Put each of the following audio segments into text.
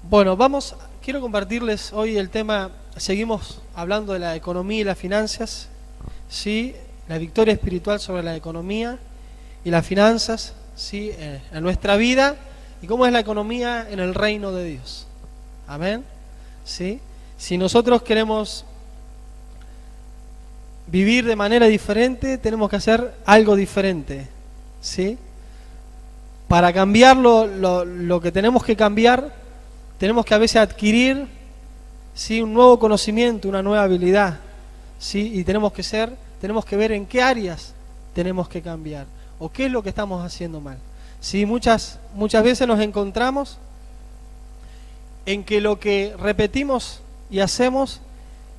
Bueno, quiero compartirles hoy el tema, seguimos hablando de la economía y las finanzas, ¿sí? La victoria espiritual sobre la economía y las finanzas, ¿sí? En nuestra vida y cómo es la economía en el reino de Dios. Amén, ¿sí? Si nosotros queremos vivir de manera diferente, tenemos que hacer algo diferente, ¿sí? Para cambiar lo que tenemos que cambiar, tenemos que a veces adquirir, ¿sí?, un nuevo conocimiento, una nueva habilidad, ¿sí? Y tenemos que ver en qué áreas tenemos que cambiar o qué es lo que estamos haciendo mal. ¿Sí? Muchas veces nos encontramos en que lo que repetimos y hacemos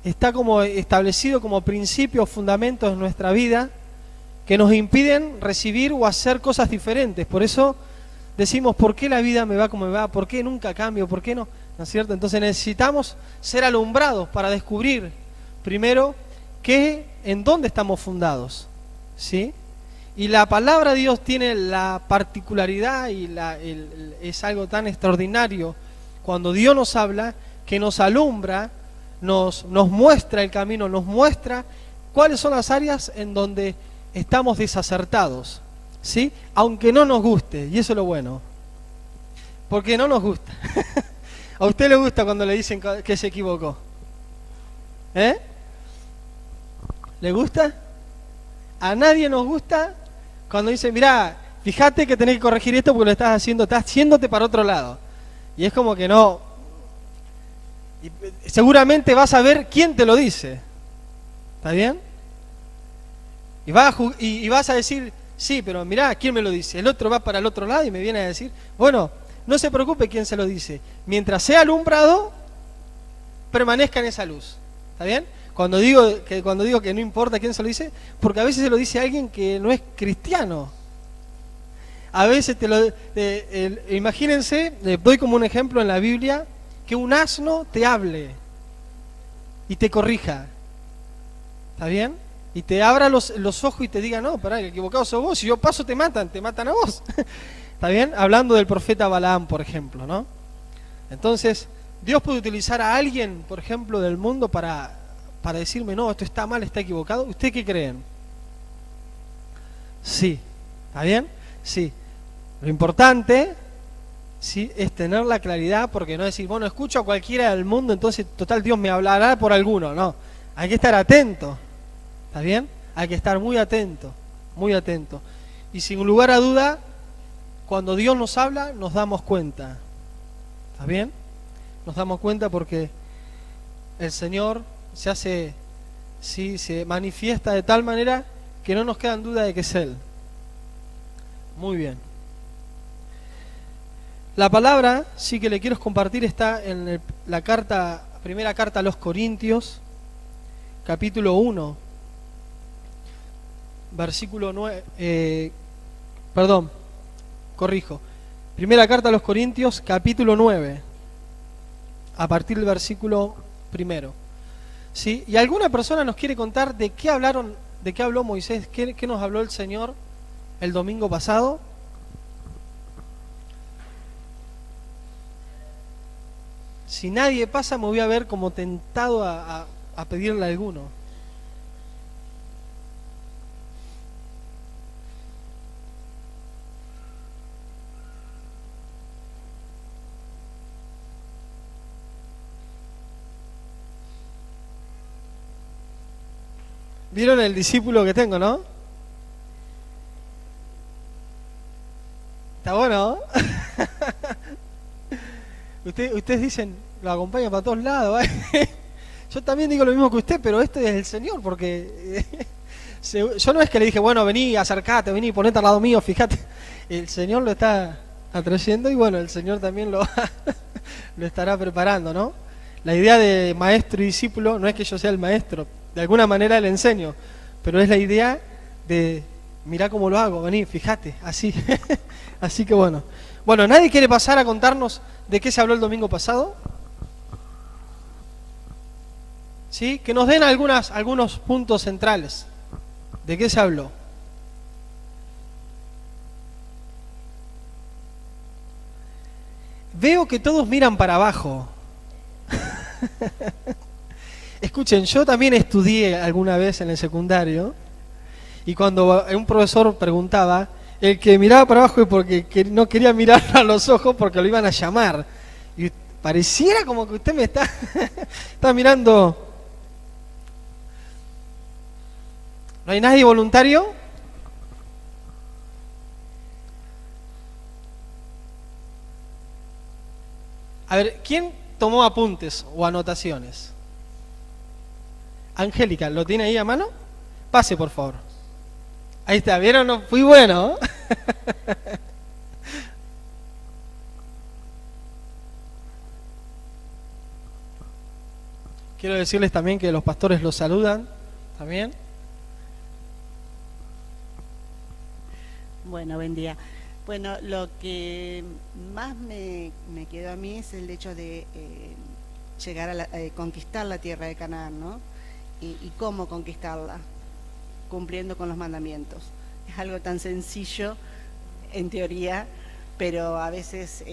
está como establecido como principios, fundamentos en nuestra vida que nos impiden recibir o hacer cosas diferentes. Por eso decimos, ¿por qué la vida me va como me va? ¿Por qué nunca cambio? ¿Por qué no? ¿No es cierto? Entonces necesitamos ser alumbrados para descubrir primero en dónde estamos fundados, ¿sí? Y la palabra de Dios tiene la particularidad y es algo tan extraordinario cuando Dios nos habla, que nos alumbra, nos muestra el camino, nos muestra cuáles son las áreas en donde estamos desacertados, ¿sí? Aunque no nos guste, y eso es lo bueno, porque no nos gusta. ¿A usted le gusta cuando le dicen que se equivocó? ¿Eh? ¿Le gusta? A nadie nos gusta cuando dicen, mirá, fíjate que tenés que corregir esto porque lo estás haciéndote para otro lado. Y es como que no. Y seguramente vas a ver quién te lo dice. ¿Está bien? Y vas a decir, sí, pero mirá, ¿quién me lo dice? El otro va para el otro lado y me viene a decir, bueno, no se preocupe quién se lo dice. Mientras sea alumbrado, permanezca en esa luz. ¿Está bien? Cuando digo que no importa quién se lo dice, porque a veces se lo dice a alguien que no es cristiano. A veces imagínense, doy como un ejemplo en la Biblia, que un asno te hable y te corrija. ¿Está bien? Y te abra los ojos y te diga, no, pará, el equivocado sos vos, si yo paso te matan a vos. ¿Está bien? Hablando del profeta Balaam, por ejemplo, ¿no? Entonces, Dios puede utilizar a alguien, por ejemplo, del mundo para decirme, no, esto está mal, está equivocado. ¿Ustedes qué creen? Sí. ¿Está bien? Sí. Lo importante, sí, es tener la claridad, porque no decir, bueno, escucho a cualquiera del mundo, entonces, total, Dios me hablará por alguno. No, hay que estar atento. ¿Está bien? Hay que estar muy atento, muy atento. Y sin lugar a duda, cuando Dios nos habla, nos damos cuenta. ¿Está bien? Nos damos cuenta porque el Señor se manifiesta de tal manera que no nos queda en duda de que es Él. Muy bien. La palabra, sí, que le quiero compartir está en la primera carta a los Corintios, capítulo 1, versículo 9, primera carta a los Corintios, capítulo 9, a partir del versículo 1. ¿Sí? Y alguna persona nos quiere contar de qué habló Moisés, qué nos habló el Señor el domingo pasado. Si nadie pasa, me voy a ver como tentado a pedirle a alguno. ¿Vieron el discípulo que tengo, no? Está bueno, ¿no? Ustedes dicen, lo acompaña para todos lados. Yo también digo lo mismo que usted, pero este es el Señor, porque yo no es que le dije, bueno, vení, acercate, vení, ponete al lado mío, fíjate. El Señor lo está atrayendo y bueno, el Señor también lo estará preparando, ¿no? La idea de maestro y discípulo no es que yo sea el maestro, de alguna manera le enseño, pero es la idea de, mirá cómo lo hago, vení, fíjate, así. Así que bueno. Bueno, ¿nadie quiere pasar a contarnos de qué se habló el domingo pasado? ¿Sí? Que nos den algunos puntos centrales. ¿De qué se habló? veo que todos miran para abajo. Escuchen, yo también estudié alguna vez en el secundario y cuando un profesor preguntaba, el que miraba para abajo es porque no quería mirar a los ojos porque lo iban a llamar. Y pareciera como que usted me está mirando. ¿No hay nadie voluntario? A ver, ¿quién tomó apuntes o anotaciones? Angélica, ¿lo tiene ahí a mano? Pase, por favor. Ahí está, ¿vieron? No, fui bueno. Quiero decirles también que los pastores los saludan. ¿También? Bueno, buen día. Bueno, lo que más me quedó a mí es el hecho de llegar a conquistar la tierra de Canaán, ¿no? Y cómo conquistarla, cumpliendo con los mandamientos. Es algo tan sencillo en teoría, pero a veces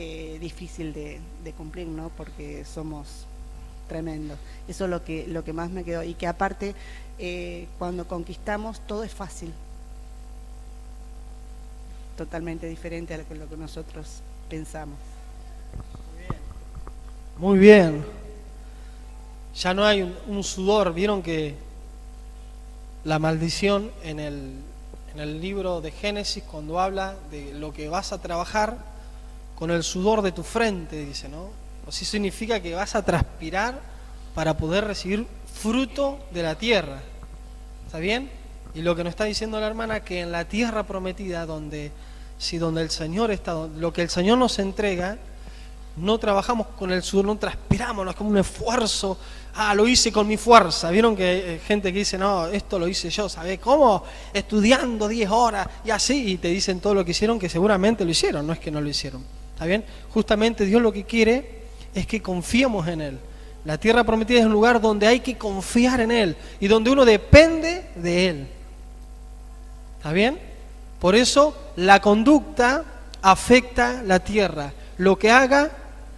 difícil de cumplir, ¿no? Porque somos tremendos. Eso es lo que más me quedó. Y que aparte, cuando conquistamos, todo es fácil. Totalmente diferente a lo que nosotros pensamos. Muy bien. Ya no hay un sudor. Vieron que la maldición en el libro de Génesis, cuando habla de lo que vas a trabajar con el sudor de tu frente, dice, ¿no? O sea, significa que vas a transpirar para poder recibir fruto de la tierra. ¿Está bien? Y lo que nos está diciendo la hermana, que en la tierra prometida, donde el Señor está, lo que el Señor nos entrega, no trabajamos con el sudor, no transpiramos, no es como un esfuerzo. Lo hice con mi fuerza. Vieron que hay gente que dice, no, esto lo hice yo, ¿sabés cómo? Estudiando 10 horas y así, y te dicen todo lo que hicieron, que seguramente lo hicieron, no es que no lo hicieron. ¿Está bien? Justamente Dios lo que quiere es que confiemos en Él. La tierra prometida es un lugar donde hay que confiar en Él y donde uno depende de Él. ¿Está bien? Por eso la conducta afecta la tierra. Lo que haga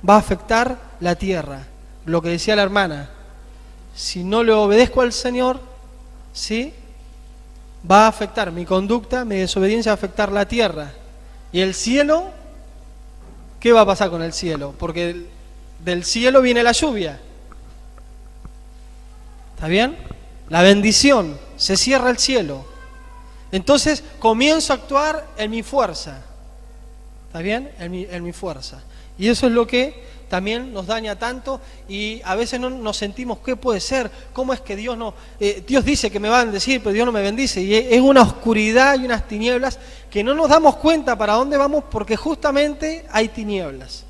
va a afectar la tierra. Lo que decía la hermana, si no le obedezco al Señor, ¿sí?, va a afectar mi conducta, mi desobediencia va a afectar la tierra. Y el cielo, ¿qué va a pasar con el cielo? Porque del cielo viene la lluvia. ¿Está bien? La bendición, se cierra el cielo. Entonces comienzo a actuar en mi fuerza. ¿Está bien? En mi fuerza. Y eso es lo que también nos daña tanto, y a veces no nos sentimos, ¿qué puede ser? ¿Cómo es que Dios no? Dios dice que me va a bendecir, pero Dios no me bendice. Y es una oscuridad y unas tinieblas que no nos damos cuenta para dónde vamos, porque justamente hay tinieblas,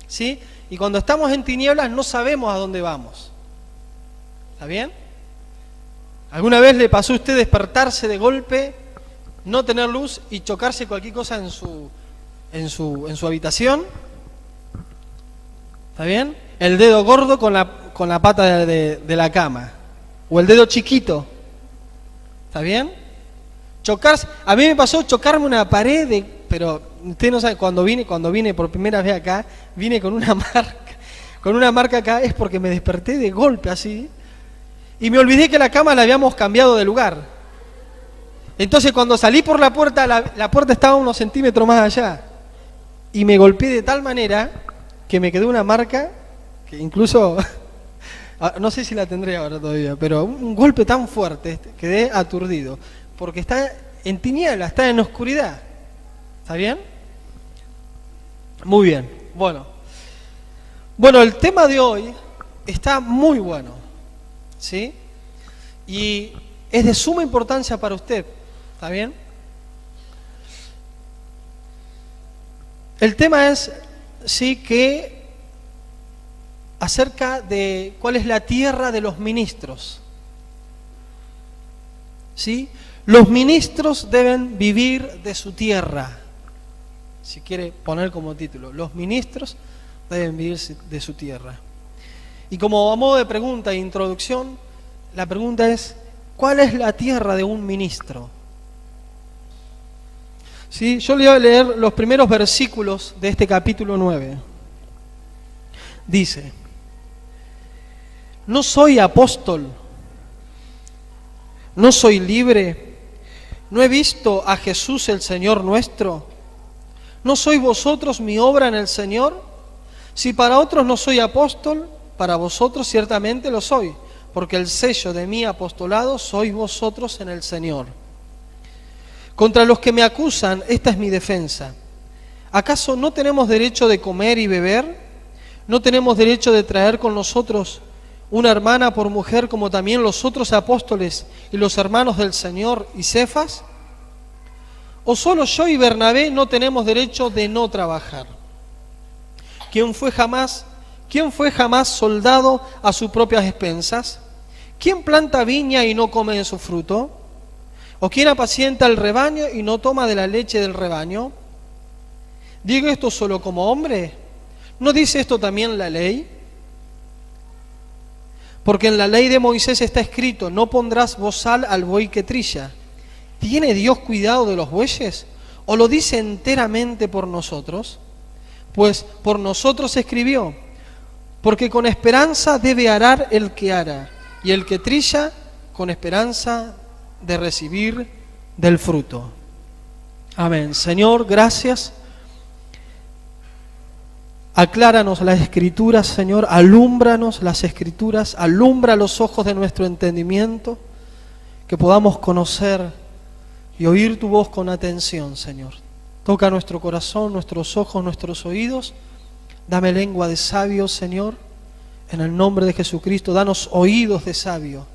¿sí? Y cuando estamos en tinieblas no sabemos a dónde vamos. ¿Está bien? ¿Alguna vez le pasó a usted despertarse de golpe, no tener luz y chocarse cualquier cosa en su habitación? ¿Está bien? El dedo gordo con la pata de la cama. O el dedo chiquito. ¿Está bien? Chocarse. A mí me pasó chocarme una pared, pero usted no sabe, cuando vine por primera vez acá, vine con una marca. Con una marca acá, es porque me desperté de golpe así. Y me olvidé que la cama la habíamos cambiado de lugar. Entonces cuando salí por la puerta, la puerta estaba unos centímetros más allá. Y me golpeé de tal manera que me quedó una marca que incluso, no sé si la tendré ahora todavía, pero un golpe tan fuerte, quedé aturdido, porque está en tiniebla, está en oscuridad. ¿Está bien? Muy bien. Bueno, el tema de hoy está muy bueno, ¿sí? Y es de suma importancia para usted. ¿Está bien? El tema es, sí, que acerca de cuál es la tierra de los ministros. ¿Sí? Los ministros deben vivir de su tierra. Si quiere poner como título, los ministros deben vivir de su tierra. Y como a modo de pregunta e introducción, la pregunta es, ¿cuál es la tierra de un ministro? ¿Sí? Yo le voy a leer los primeros versículos de este capítulo 9. dice: ¿no soy apóstol? ¿No soy libre? ¿No he visto a Jesús el Señor nuestro? ¿No sois vosotros mi obra en el Señor? Si para otros no soy apóstol, para vosotros ciertamente lo soy, porque el sello de mi apostolado sois vosotros en el Señor. Contra los que me acusan, esta es mi defensa. ¿Acaso no tenemos derecho de comer y beber? ¿No tenemos derecho de traer con nosotros una hermana por mujer, como también los otros apóstoles y los hermanos del Señor y Cefas? ¿O solo yo y Bernabé no tenemos derecho de no trabajar? ¿Quién fue jamás soldado a sus propias expensas? ¿Quién planta viña y no come de su fruto? ¿O quién apacienta el rebaño y no toma de la leche del rebaño? ¿Digo esto solo como hombre? ¿No dice esto también la ley? Porque en la ley de Moisés está escrito: no pondrás bozal al buey que trilla. ¿Tiene Dios cuidado de los bueyes? ¿O lo dice enteramente por nosotros? Pues por nosotros escribió: porque con esperanza debe arar el que ara, y el que trilla con esperanza de recibir del fruto. Amén. Señor, gracias. Acláranos las Escrituras, Señor, alúmbranos las Escrituras, alumbra los ojos de nuestro entendimiento, que podamos conocer y oír tu voz con atención, Señor. Toca nuestro corazón, nuestros ojos, nuestros oídos. Dame lengua de sabio, Señor, en el nombre de Jesucristo. Danos oídos de sabio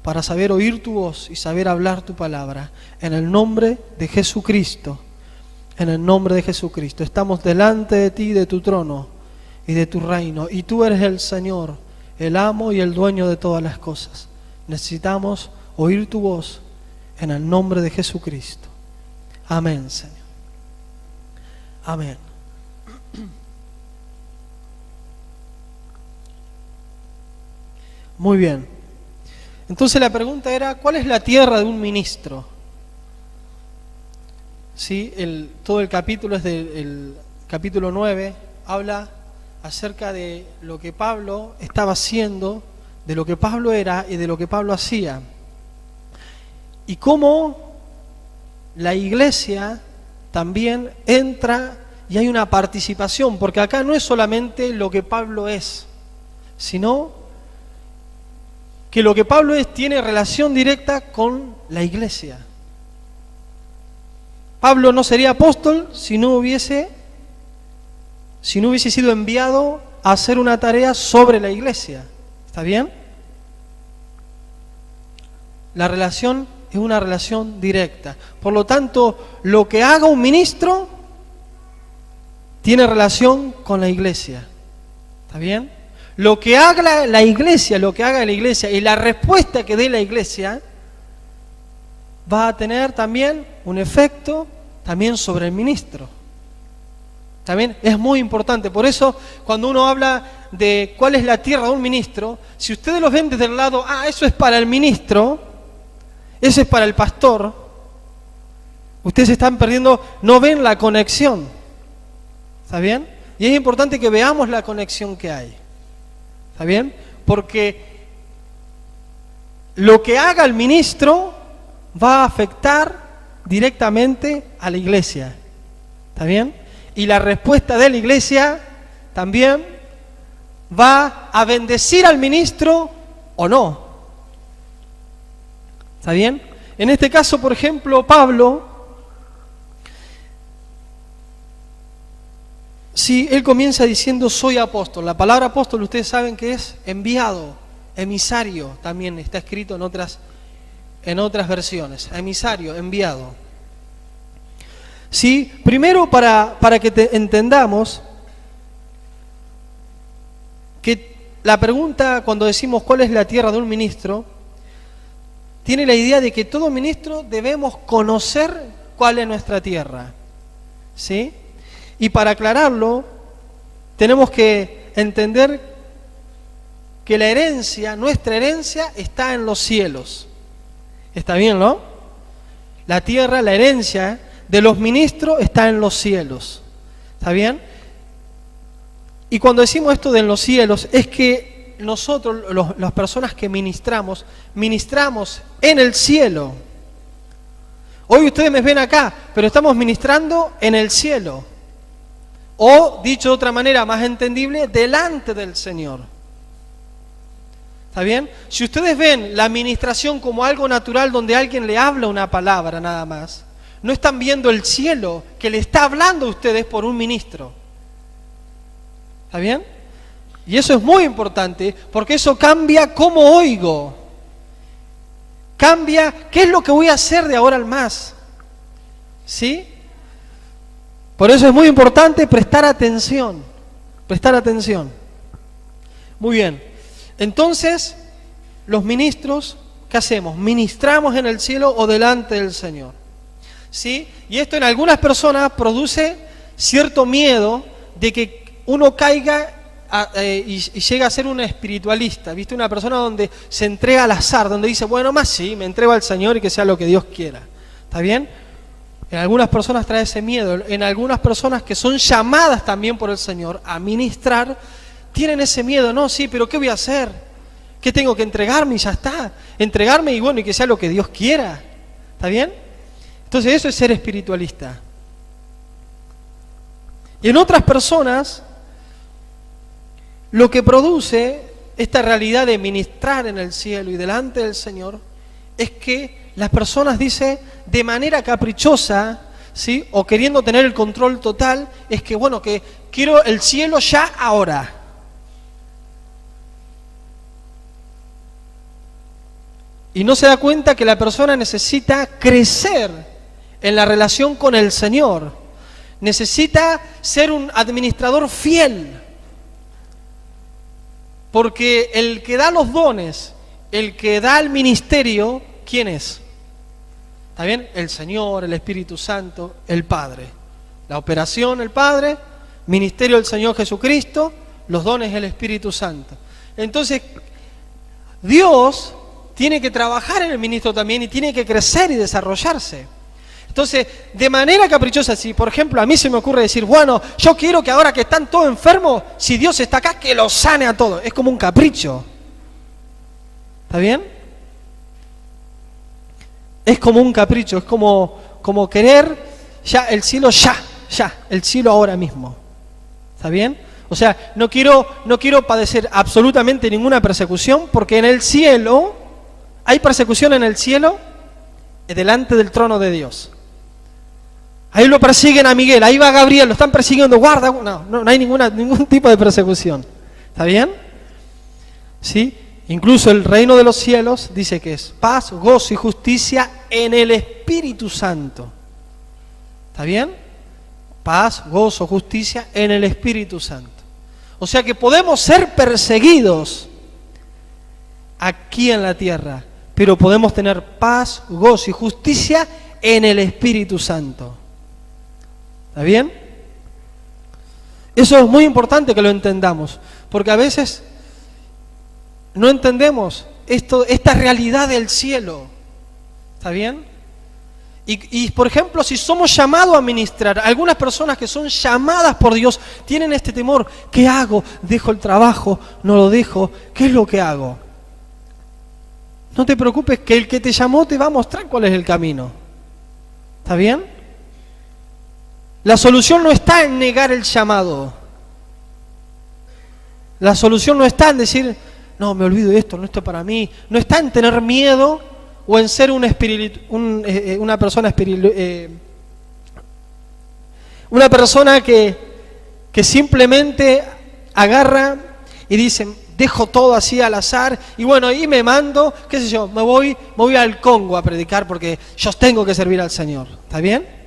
para saber oír tu voz y saber hablar tu palabra. En el nombre de Jesucristo. En el nombre de Jesucristo. Estamos delante de ti, de tu trono y de tu reino. Y tú eres el Señor, el amo y el dueño de todas las cosas. Necesitamos oír tu voz en el nombre de Jesucristo. Amén, Señor. Amén. Muy bien. Entonces la pregunta era: ¿cuál es la tierra de un ministro? Sí, todo el capítulo es del capítulo 9, habla acerca de lo que Pablo estaba haciendo, de lo que Pablo era y de lo que Pablo hacía. Y cómo la iglesia también entra y hay una participación, porque acá no es solamente lo que Pablo es, sino que lo que Pablo es tiene relación directa con la iglesia. Pablo no sería apóstol si no hubiese sido enviado a hacer una tarea sobre la iglesia. ¿Está bien? La relación es una relación directa. Por lo tanto, lo que haga un ministro tiene relación con la iglesia. ¿Está bien? Lo que haga la iglesia y la respuesta que dé la iglesia va a tener también un efecto también sobre el ministro. También es muy importante. Por eso, cuando uno habla de cuál es la tierra de un ministro, si ustedes lo ven desde el lado, eso es para el ministro, eso es para el pastor, ustedes están perdiendo, no ven la conexión. ¿Está bien? Y es importante que veamos la conexión que hay. ¿Está bien? Porque lo que haga el ministro va a afectar directamente a la iglesia. ¿Está bien? Y la respuesta de la iglesia también va a bendecir al ministro o no. ¿Está bien? En este caso, por ejemplo, Pablo, si él comienza diciendo soy apóstol. La palabra apóstol ustedes saben que es enviado, emisario, también está escrito en otras versiones, emisario, enviado. Sí, primero para que entendamos que la pregunta cuando decimos cuál es la tierra de un ministro, tiene la idea de que todo ministro debemos conocer cuál es nuestra tierra. ¿Sí? Y para aclararlo, tenemos que entender que la herencia, nuestra herencia, está en los cielos. ¿Está bien, no? La tierra, la herencia de los ministros está en los cielos. ¿Está bien? Y cuando decimos esto de en los cielos, es que nosotros, las personas que ministramos en el cielo. Hoy ustedes me ven acá, pero estamos ministrando en el cielo. O, dicho de otra manera más entendible, delante del Señor. ¿Está bien? Si ustedes ven la administración como algo natural donde alguien le habla una palabra nada más, no están viendo el cielo que le está hablando a ustedes por un ministro. ¿Está bien? Y eso es muy importante porque eso cambia cómo oigo. Cambia qué es lo que voy a hacer de ahora al más. ¿Sí? Por eso es muy importante prestar atención. Prestar atención. Muy bien. Entonces, los ministros, ¿qué hacemos? Ministramos en el cielo o delante del Señor. ¿Sí? Y esto en algunas personas produce cierto miedo de que uno caiga y llega a ser un espiritualista, ¿viste? Una persona donde se entrega al azar, donde dice, bueno, más sí, me entrego al Señor y que sea lo que Dios quiera. ¿Está bien? En algunas personas trae ese miedo. En algunas personas que son llamadas también por el Señor a ministrar, tienen ese miedo. No, sí, pero ¿qué voy a hacer? ¿Qué tengo que entregarme y ya está? Entregarme y bueno, y que sea lo que Dios quiera. ¿Está bien? Entonces eso es ser espiritualista. Y en otras personas, lo que produce esta realidad de ministrar en el cielo y delante del Señor, es que las personas dicen de manera caprichosa, ¿sí? O queriendo tener el control total, es que bueno, que quiero el cielo ya ahora. Y no se da cuenta que la persona necesita crecer en la relación con el Señor. Necesita ser un administrador fiel. Porque el que da los dones, el que da el ministerio, ¿quién es? ¿Está bien? El Señor, el Espíritu Santo, el Padre. La operación, el Padre, ministerio del Señor Jesucristo, los dones, el Espíritu Santo. Entonces, Dios tiene que trabajar en el ministro también y tiene que crecer y desarrollarse. Entonces, de manera caprichosa, si por ejemplo a mí se me ocurre decir, bueno, yo quiero que ahora que están todos enfermos, si Dios está acá, que los sane a todos. Es como un capricho. ¿Está bien? Es como un capricho, es como querer ya el cielo el cielo ahora mismo. ¿Está bien? O sea, no quiero padecer absolutamente ninguna persecución, porque en el cielo, ¿hay persecución en el cielo? Delante del trono de Dios. Ahí lo persiguen a Miguel, ahí va Gabriel, lo están persiguiendo, guarda. No hay ningún tipo de persecución. ¿Está bien? ¿Sí? Incluso el reino de los cielos dice que es paz, gozo y justicia en el Espíritu Santo. ¿Está bien? Paz, gozo, justicia en el Espíritu Santo. O sea que podemos ser perseguidos aquí en la tierra, pero podemos tener paz, gozo y justicia en el Espíritu Santo. ¿Está bien? Eso es muy importante que lo entendamos, porque a veces no entendemos esta realidad del cielo. ¿Está bien? Y por ejemplo, si somos llamados a ministrar, algunas personas que son llamadas por Dios tienen este temor. ¿Qué hago? ¿Dejo el trabajo? ¿No lo dejo? ¿Qué es lo que hago? No te preocupes, que el que te llamó te va a mostrar cuál es el camino. ¿Está bien? La solución no está en negar el llamado. La solución no está en decir, no, me olvido de esto, no esto es para mí. No está en tener miedo o en ser una persona una persona que simplemente agarra y dice, dejo todo así al azar y bueno, y me mando, qué sé yo, me voy al Congo a predicar porque yo tengo que servir al Señor. ¿Está bien?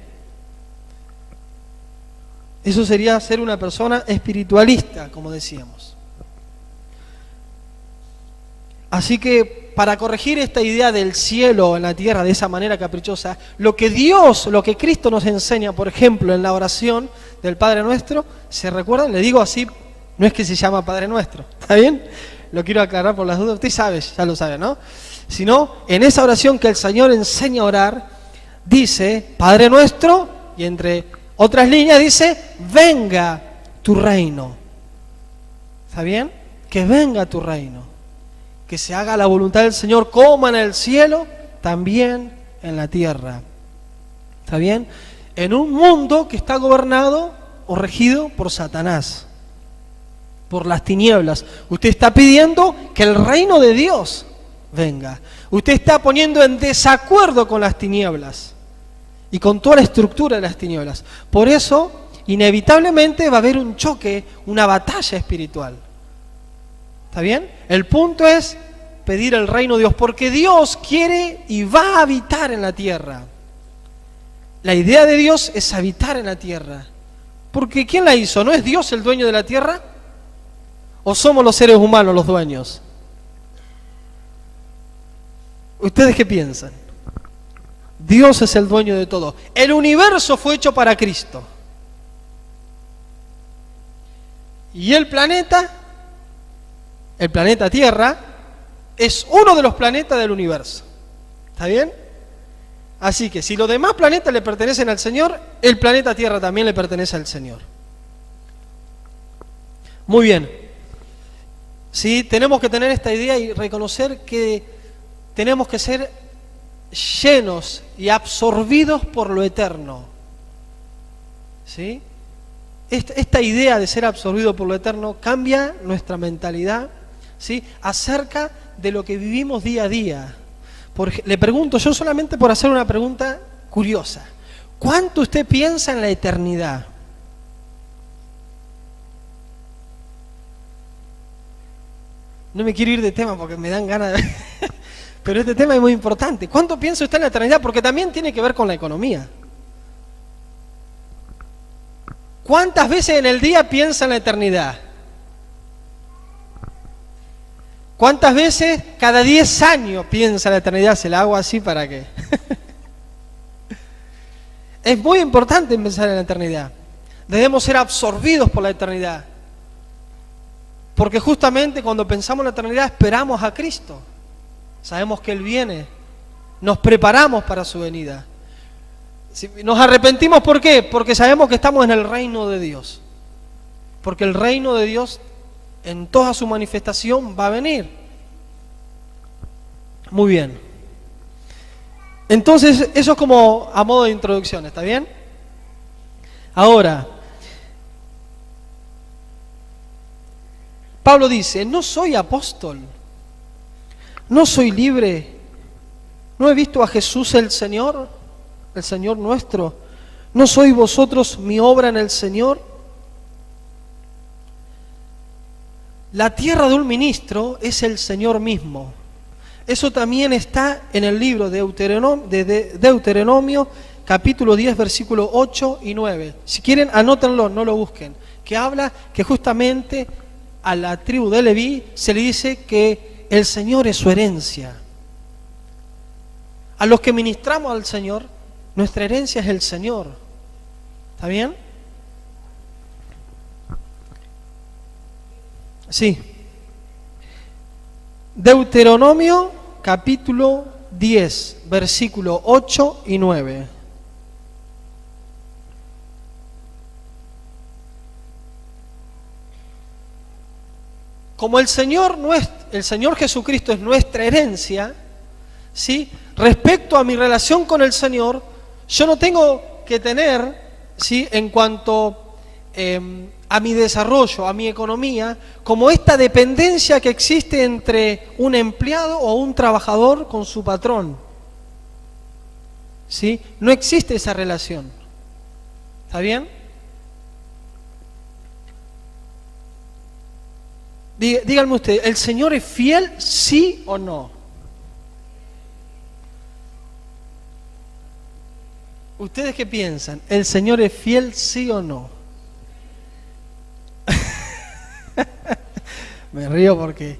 Eso sería ser una persona espiritualista, como decíamos. Así que para corregir esta idea del cielo en la tierra de esa manera caprichosa, lo que Cristo nos enseña, por ejemplo, en la oración del Padre Nuestro, ¿se recuerdan? Le digo así, no es que se llama Padre Nuestro, ¿está bien? Lo quiero aclarar por las dudas, usted sabe, ya lo sabe, ¿no? Sino, en esa oración que el Señor enseña a orar, dice, Padre Nuestro, y entre otras líneas dice, venga tu reino. ¿Está bien? Que venga tu reino. Que se haga la voluntad del Señor como en el cielo, también en la tierra. ¿Está bien? En un mundo que está gobernado o regido por Satanás, por las tinieblas. Usted está pidiendo que el reino de Dios venga. Usted está poniendo en desacuerdo con las tinieblas y con toda la estructura de las tinieblas. Por eso, inevitablemente va a haber un choque, una batalla espiritual. ¿Está bien? El punto es pedir el reino de Dios, porque Dios quiere y va a habitar en la tierra. La idea de Dios es habitar en la tierra. Porque ¿quién la hizo? ¿No es Dios el dueño de la tierra? ¿O somos los seres humanos los dueños? ¿Ustedes qué piensan? Dios es el dueño de todo. El universo fue hecho para Cristo. Y el planeta Tierra, es uno de los planetas del universo. ¿Está bien? Así que si los demás planetas le pertenecen al Señor, el planeta Tierra también le pertenece al Señor. Muy bien. Sí, tenemos que tener esta idea y reconocer que tenemos que ser llenos y absorbidos por lo eterno. ¿Sí? Esta idea de ser absorbido por lo eterno cambia nuestra mentalidad, ¿sí?, acerca de lo que vivimos día a día. Le pregunto yo, solamente por hacer una pregunta curiosa: ¿cuánto usted piensa en la eternidad? No me quiero ir de tema porque me dan ganas de... Pero este tema es muy importante. ¿Cuánto piensa usted en la eternidad? Porque también tiene que ver con la economía. ¿Cuántas veces en el día piensa en la eternidad? ¿Cuántas veces cada 10 años piensa en la eternidad? Se la hago así para que... Es muy importante pensar en la eternidad. Debemos ser absorbidos por la eternidad. Porque justamente cuando pensamos en la eternidad esperamos a Cristo. Sabemos que Él viene. Nos preparamos para su venida. Nos arrepentimos, ¿por qué? Porque sabemos que estamos en el reino de Dios. Porque el reino de Dios en toda su manifestación va a venir. Muy bien. Entonces, eso es como a modo de introducción, ¿está bien? Ahora, Pablo dice: no soy apóstol, no soy libre, no he visto a Jesús el Señor nuestro, ¿no sois vosotros mi obra en el Señor? La tierra de un ministro es el Señor mismo. Eso también está en el libro de Deuteronomio, capítulo 10, versículos 8 y 9. Si quieren, anótenlo, no lo busquen. Que habla que justamente a la tribu de Leví se le dice que el Señor es su herencia. A los que ministramos al Señor, nuestra herencia es el Señor. ¿Está bien? Sí. Deuteronomio capítulo 10, versículos 8 y 9. Como el Señor Jesucristo es nuestra herencia, ¿sí?, respecto a mi relación con el Señor, yo no tengo que tener, ¿sí?, en cuanto a mi desarrollo, a mi economía, como esta dependencia que existe entre un empleado o un trabajador con su patrón. ¿Sí? No existe esa relación. ¿Está bien? Díganme usted, ¿el Señor es fiel, sí o no? ¿Ustedes qué piensan? ¿El Señor es fiel, sí o no? Me río porque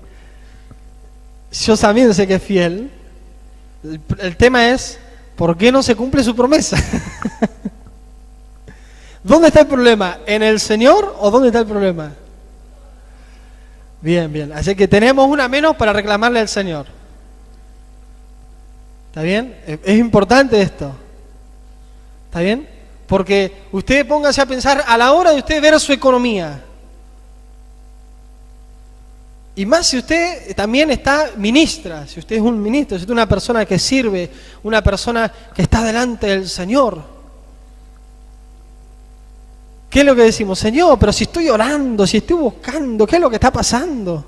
yo también sé que es fiel. El tema es, ¿por qué no se cumple su promesa? ¿Dónde está el problema? ¿En el Señor o dónde está el problema? Bien, bien. Así que tenemos una menos para reclamarle al Señor. ¿Está bien? Es importante esto. ¿Está bien? Porque usted póngase a pensar a la hora de usted ver su economía. Y más si usted también está ministra, si usted es un ministro, si usted es una persona que sirve, una persona que está delante del Señor. ¿Qué es lo que decimos? Señor, pero si estoy orando, si estoy buscando, ¿qué es lo que está pasando?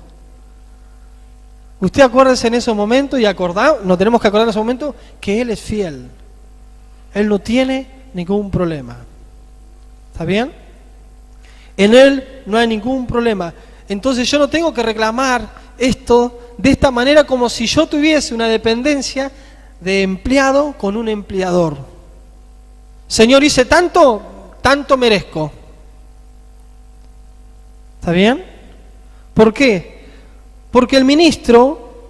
Usted acuérdese en esos momentos y nos tenemos que acordar en esos momentos que Él es fiel. Él no tiene ningún problema. ¿Está bien? En Él no hay ningún problema. Entonces yo no tengo que reclamar esto de esta manera como si yo tuviese una dependencia de empleado con un empleador. Señor, hice tanto, tanto merezco. ¿Está bien? ¿Por qué? Porque el ministro,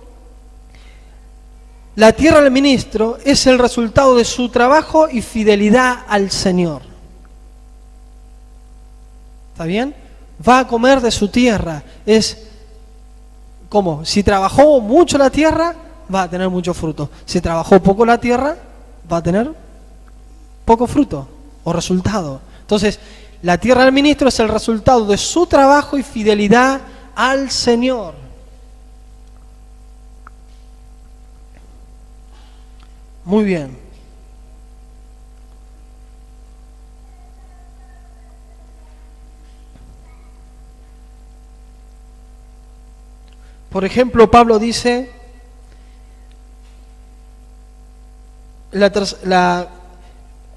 la tierra del ministro es el resultado de su trabajo y fidelidad al Señor. ¿Está bien? Va a comer de su tierra. Es como, si trabajó mucho la tierra, va a tener mucho fruto. Si trabajó poco la tierra, va a tener poco fruto o resultado. Entonces, la tierra del ministro es el resultado de su trabajo y fidelidad al Señor. Muy bien. Por ejemplo, Pablo dice,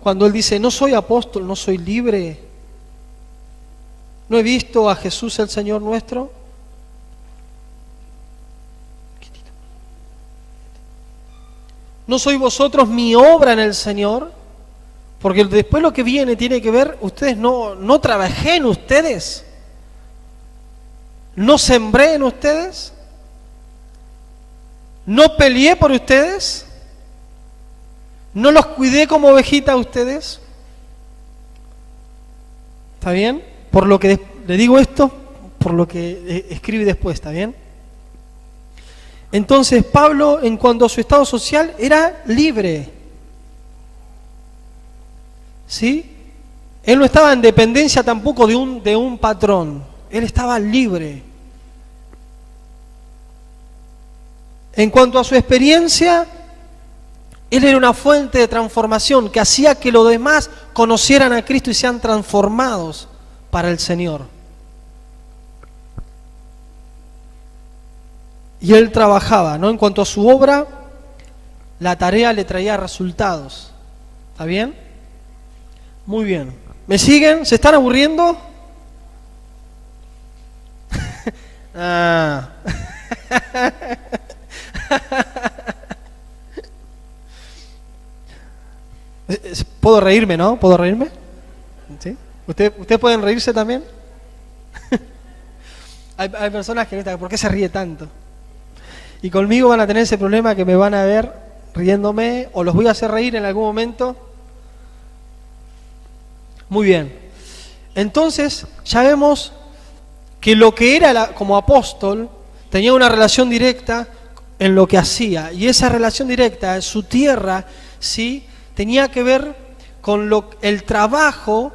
cuando él dice, no soy apóstol, no soy libre, no he visto a Jesús el Señor nuestro. ¿No sois vosotros mi obra en el Señor? Porque después lo que viene tiene que ver, ustedes no trabajé en ustedes, no sembré en ustedes, no peleé por ustedes, no los cuidé como ovejita a ustedes. ¿Está bien? Por lo que le digo esto, por lo que escribe después, ¿está bien? Entonces Pablo, en cuanto a su estado social, era libre. ¿Sí? Él no estaba en dependencia tampoco de un patrón. Él estaba libre. En cuanto a su experiencia, él era una fuente de transformación que hacía que los demás conocieran a Cristo y sean transformados para el Señor. Y él trabajaba, ¿no? En cuanto a su obra, la tarea le traía resultados. ¿Está bien? Muy bien. ¿Me siguen? ¿Se están aburriendo? Ah. ¿Puedo reírme, no? ¿Puedo reírme? ¿Sí? ¿Ustedes pueden reírse también? Hay personas que no están, ¿por qué se ríe tanto? Y conmigo van a tener ese problema que me van a ver riéndome o los voy a hacer reír en algún momento. Muy bien. Entonces, ya vemos que lo que era como apóstol tenía una relación directa en lo que hacía. Y esa relación directa en su tierra, ¿sí?, tenía que ver con el trabajo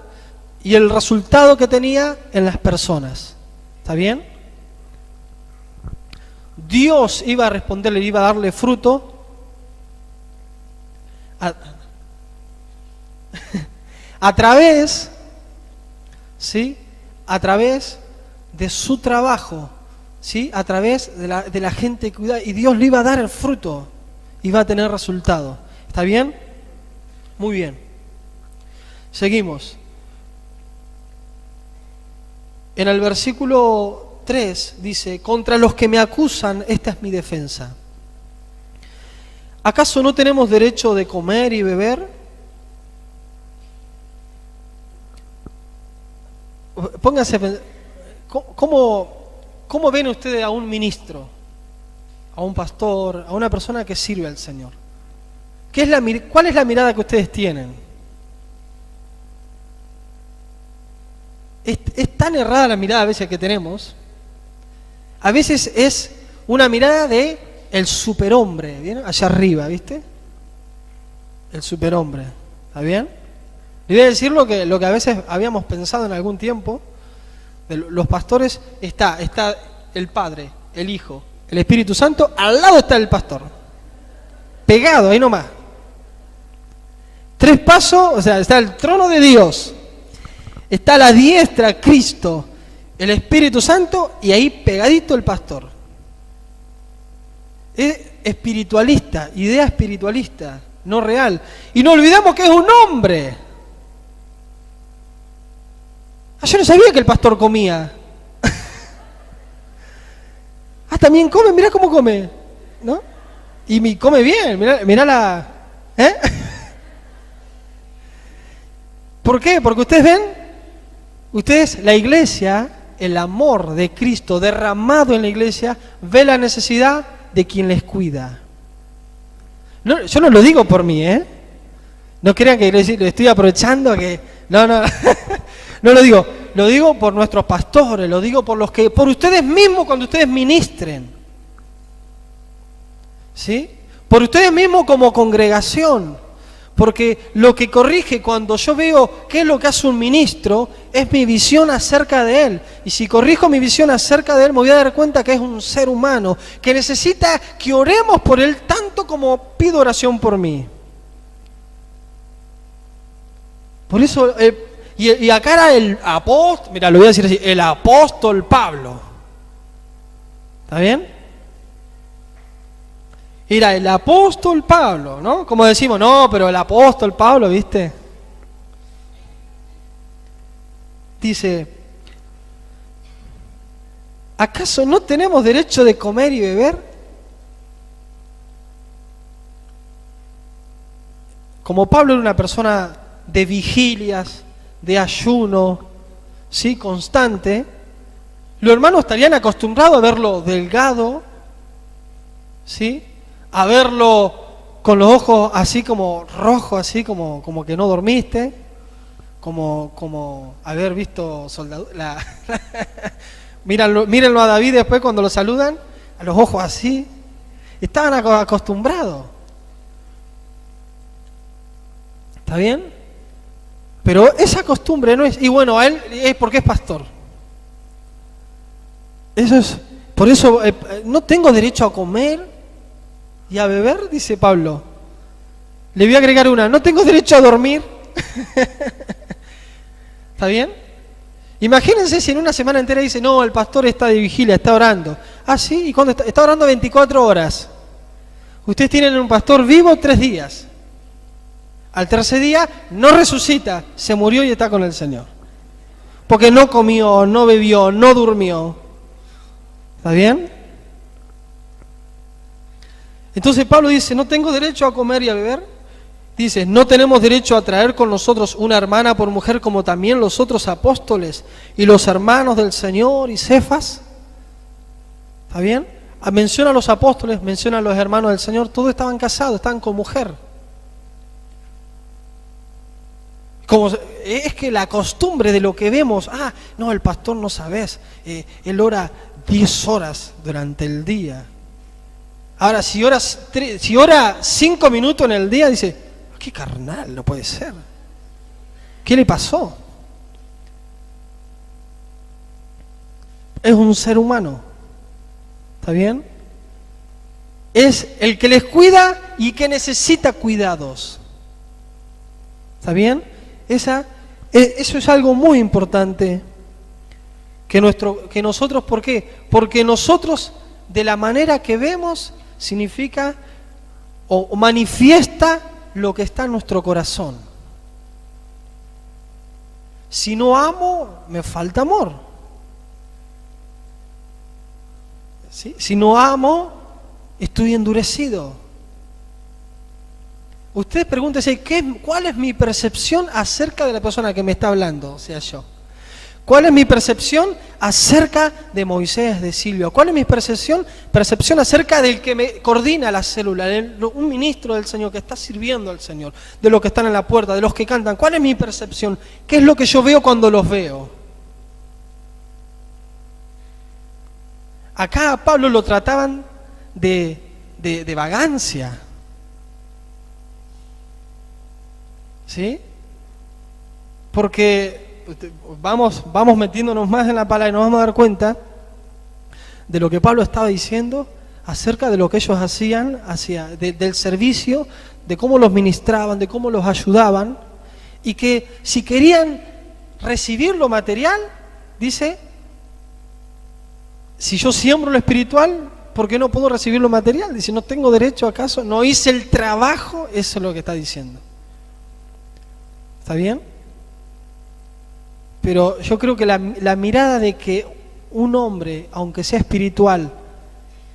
y el resultado que tenía en las personas. ¿Está bien? Dios iba a responderle, iba a darle fruto a través, ¿sí?, a través de su trabajo, ¿sí?, a través de la gente que cuida, y Dios le iba a dar el fruto, iba a tener resultado. ¿Está bien? Muy bien. Seguimos. En el versículo 3 dice, contra los que me acusan, esta es mi defensa. ¿Acaso no tenemos derecho de comer y beber? Pónganse, ¿cómo ven ustedes a un ministro, a un pastor, a una persona que sirve al Señor? ¿Cuál es la mirada que ustedes tienen? Es tan errada la mirada a veces que tenemos. A veces es una mirada de el superhombre, ¿bien? Allá arriba, ¿viste? El superhombre, ¿está bien? Le voy a decir lo que a veces habíamos pensado en algún tiempo. De los pastores está el padre, el Hijo, el Espíritu Santo, al lado está el pastor. Pegado, ahí nomás. 3 pasos, o sea, está el trono de Dios, está a la diestra Cristo, el Espíritu Santo, y ahí pegadito el pastor. Es espiritualista, idea espiritualista, no real. Y no olvidemos que es un hombre. Yo no sabía que el pastor comía. También come, mirá cómo come, ¿no? Y come bien, mirá la... ¿eh? ¿Por qué? Porque ustedes, la iglesia, el amor de Cristo derramado en la iglesia, ve la necesidad de quien les cuida. No, yo no lo digo por mí, ¿eh? No crean que le estoy aprovechando que... No, no, no lo digo por nuestros pastores, lo digo por ustedes mismos cuando ustedes ministren. ¿Sí? Por ustedes mismos como congregación. Porque lo que corrige cuando yo veo qué es lo que hace un ministro es mi visión acerca de él. Y si corrijo mi visión acerca de él, me voy a dar cuenta que es un ser humano que necesita que oremos por él tanto como pido oración por mí. Por eso, y acá era el apóstol, mira, lo voy a decir así, el apóstol Pablo. ¿Está bien? Era el apóstol Pablo, ¿no? Como decimos, no, pero el apóstol Pablo, ¿viste? Dice, ¿acaso no tenemos derecho de comer y beber? Como Pablo era una persona de vigilias, de ayuno, ¿sí? Constante, los hermanos estarían acostumbrados a verlo delgado, ¿sí? A verlo con los ojos así como rojos, así como que no dormiste, como haber visto soldadura. Mírenlo a David después cuando lo saludan, a los ojos así. Estaban acostumbrados. ¿Está bien? Pero esa costumbre no es... Y bueno, a él es porque es pastor. Eso es... Por eso no tengo derecho a comer y a beber, dice Pablo. Le voy a agregar una, no tengo derecho a dormir. ¿Está bien? Imagínense si en una semana entera dice, no, el pastor está de vigilia, está orando. Ah, sí, ¿y cuándo está? Está orando 24 horas. Ustedes tienen un pastor vivo 3 días. Al tercer día no resucita, se murió y está con el Señor. Porque no comió, no bebió, no durmió. ¿Está bien? Entonces Pablo dice, no tengo derecho a comer y a beber. Dice, no tenemos derecho a traer con nosotros una hermana por mujer como también los otros apóstoles y los hermanos del Señor y Cefas. ¿Está bien? Menciona a los apóstoles, menciona a los hermanos del Señor, todos estaban casados, estaban con mujer. Es que la costumbre de lo que vemos, no, el pastor no sabes, él ora 10 horas durante el día. Ahora, si ora 5 minutos en el día, dice, qué carnal, no puede ser. ¿Qué le pasó? Es un ser humano. ¿Está bien? Es el que les cuida y que necesita cuidados. ¿Está bien? Eso es algo muy importante que nosotros, ¿por qué? Porque nosotros, de la manera que vemos, significa o manifiesta lo que está en nuestro corazón. Si no amo, me falta amor. ¿Sí? Si no amo, estoy endurecido. Ustedes pregúntense, ¿cuál es mi percepción acerca de la persona que me está hablando? O sea, yo. ¿Cuál es mi percepción acerca de Moisés, de Silvio? ¿Cuál es mi percepción acerca del que me coordina la célula, un ministro del Señor que está sirviendo al Señor, de los que están en la puerta, de los que cantan? ¿Cuál es mi percepción? ¿Qué es lo que yo veo cuando los veo? Acá a Pablo lo trataban de vagancia. ¿Sí? Porque vamos metiéndonos más en la palabra y nos vamos a dar cuenta de lo que Pablo estaba diciendo acerca de lo que ellos hacían, del servicio, de cómo los ministraban, de cómo los ayudaban, y que si querían recibir lo material, dice, si yo siembro lo espiritual, ¿por qué no puedo recibir lo material? Dice, ¿no tengo derecho acaso? ¿No hice el trabajo? Eso es lo que está diciendo. ¿Está bien? Pero yo creo que la mirada de que un hombre, aunque sea espiritual,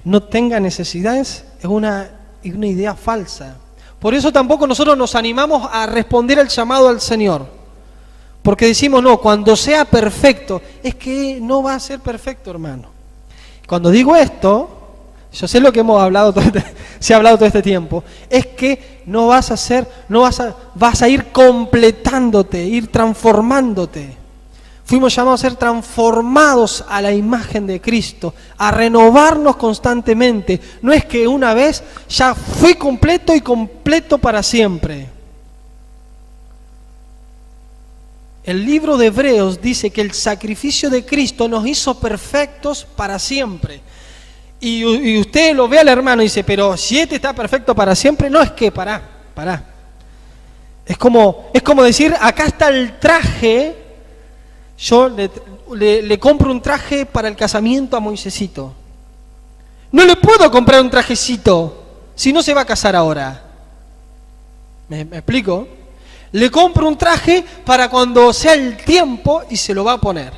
no tenga necesidades, es una idea falsa. Por eso tampoco nosotros nos animamos a responder al llamado al Señor. Porque decimos, no, cuando sea perfecto, es que no va a ser perfecto, hermano. Cuando digo esto, yo sé lo que hemos hablado, se ha hablado todo este tiempo, es que vas a ir completándote, ir transformándote. Fuimos llamados a ser transformados a la imagen de Cristo, a renovarnos constantemente. No es que una vez ya fui completo y completo para siempre. El libro de Hebreos dice que el sacrificio de Cristo nos hizo perfectos para siempre. Y usted lo ve al hermano y dice, pero si este está perfecto para siempre, no, es que pará. Es como decir, acá está el traje. Yo le compro un traje para el casamiento a Moisésito. No le puedo comprar un trajecito si no se va a casar ahora. ¿Me explico? Le compro un traje para cuando sea el tiempo y se lo va a poner.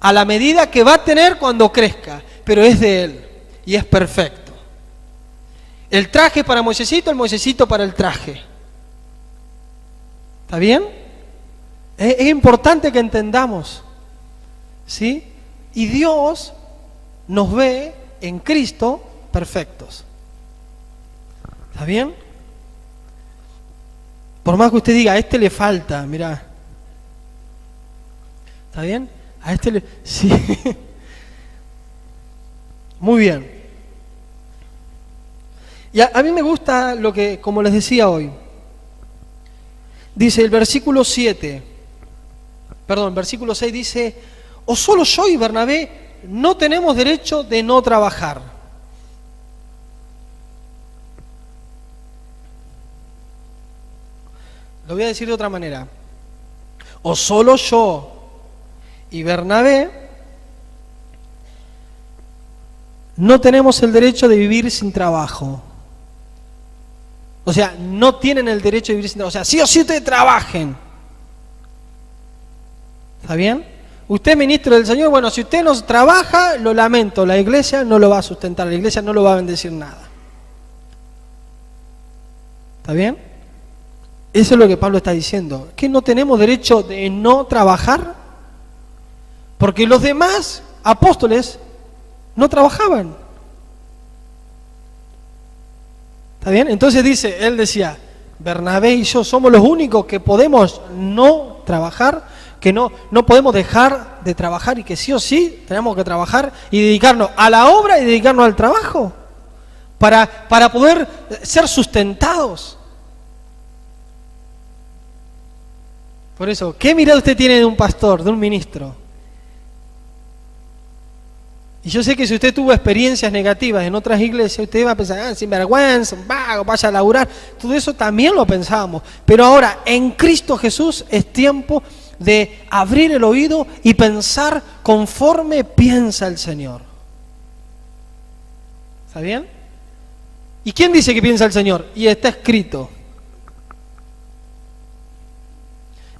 A la medida que va a tener cuando crezca, pero es de él y es perfecto. El traje para Moisésito, el Moisésito para el traje. ¿Está bien? Es importante que entendamos, ¿sí? Y Dios nos ve en Cristo perfectos. ¿Está bien? Por más que usted diga, a este le falta, mirá. ¿Está bien? A este le... Sí. Muy bien. Y a mí me gusta lo que, como les decía hoy, dice el versículo 6 dice, o solo yo y Bernabé no tenemos derecho de no trabajar. Lo voy a decir de otra manera. O solo yo y Bernabé no tenemos el derecho de vivir sin trabajo. O sea, no tienen el derecho de vivir sin trabajo. O sea, sí o sí ustedes trabajen. ¿Está bien? Usted, ministro del Señor, bueno, si usted no trabaja, lo lamento, la iglesia no lo va a sustentar, la iglesia no lo va a bendecir nada. ¿Está bien? Eso es lo que Pablo está diciendo, que no tenemos derecho de no trabajar, porque los demás apóstoles no trabajaban. ¿Está bien? Entonces él decía, Bernabé y yo somos los únicos que podemos no trabajar, que no podemos dejar de trabajar y que sí o sí tenemos que trabajar y dedicarnos a la obra y dedicarnos al trabajo para poder ser sustentados. Por eso, ¿qué mirada usted tiene de un pastor, de un ministro? Y yo sé que si usted tuvo experiencias negativas en otras iglesias, usted va a pensar, sinvergüenza, un vago, vaya a laburar. Todo eso también lo pensábamos. Pero ahora, en Cristo Jesús es tiempo de abrir el oído y pensar conforme piensa el Señor. ¿Está bien? ¿Y quién dice que piensa el Señor? Y está escrito.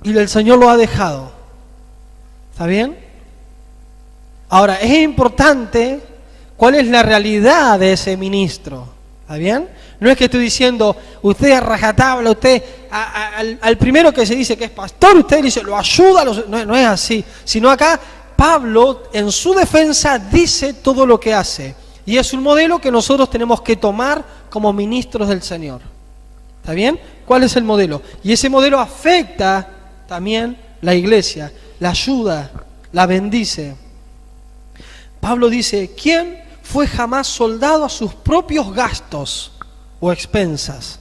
Y el Señor lo ha dejado. ¿Está bien? Ahora, es importante cuál es la realidad de ese ministro. ¿Está bien? No es que estoy diciendo, usted es rajatabla, usted al primero que se dice que es pastor, usted dice, lo ayuda, no es así. Sino acá, Pablo, en su defensa, dice todo lo que hace. Y es un modelo que nosotros tenemos que tomar como ministros del Señor. ¿Está bien? ¿Cuál es el modelo? Y ese modelo afecta también la iglesia, la ayuda, la bendice. Pablo dice, ¿quién fue jamás soldado a sus propios gastos o expensas?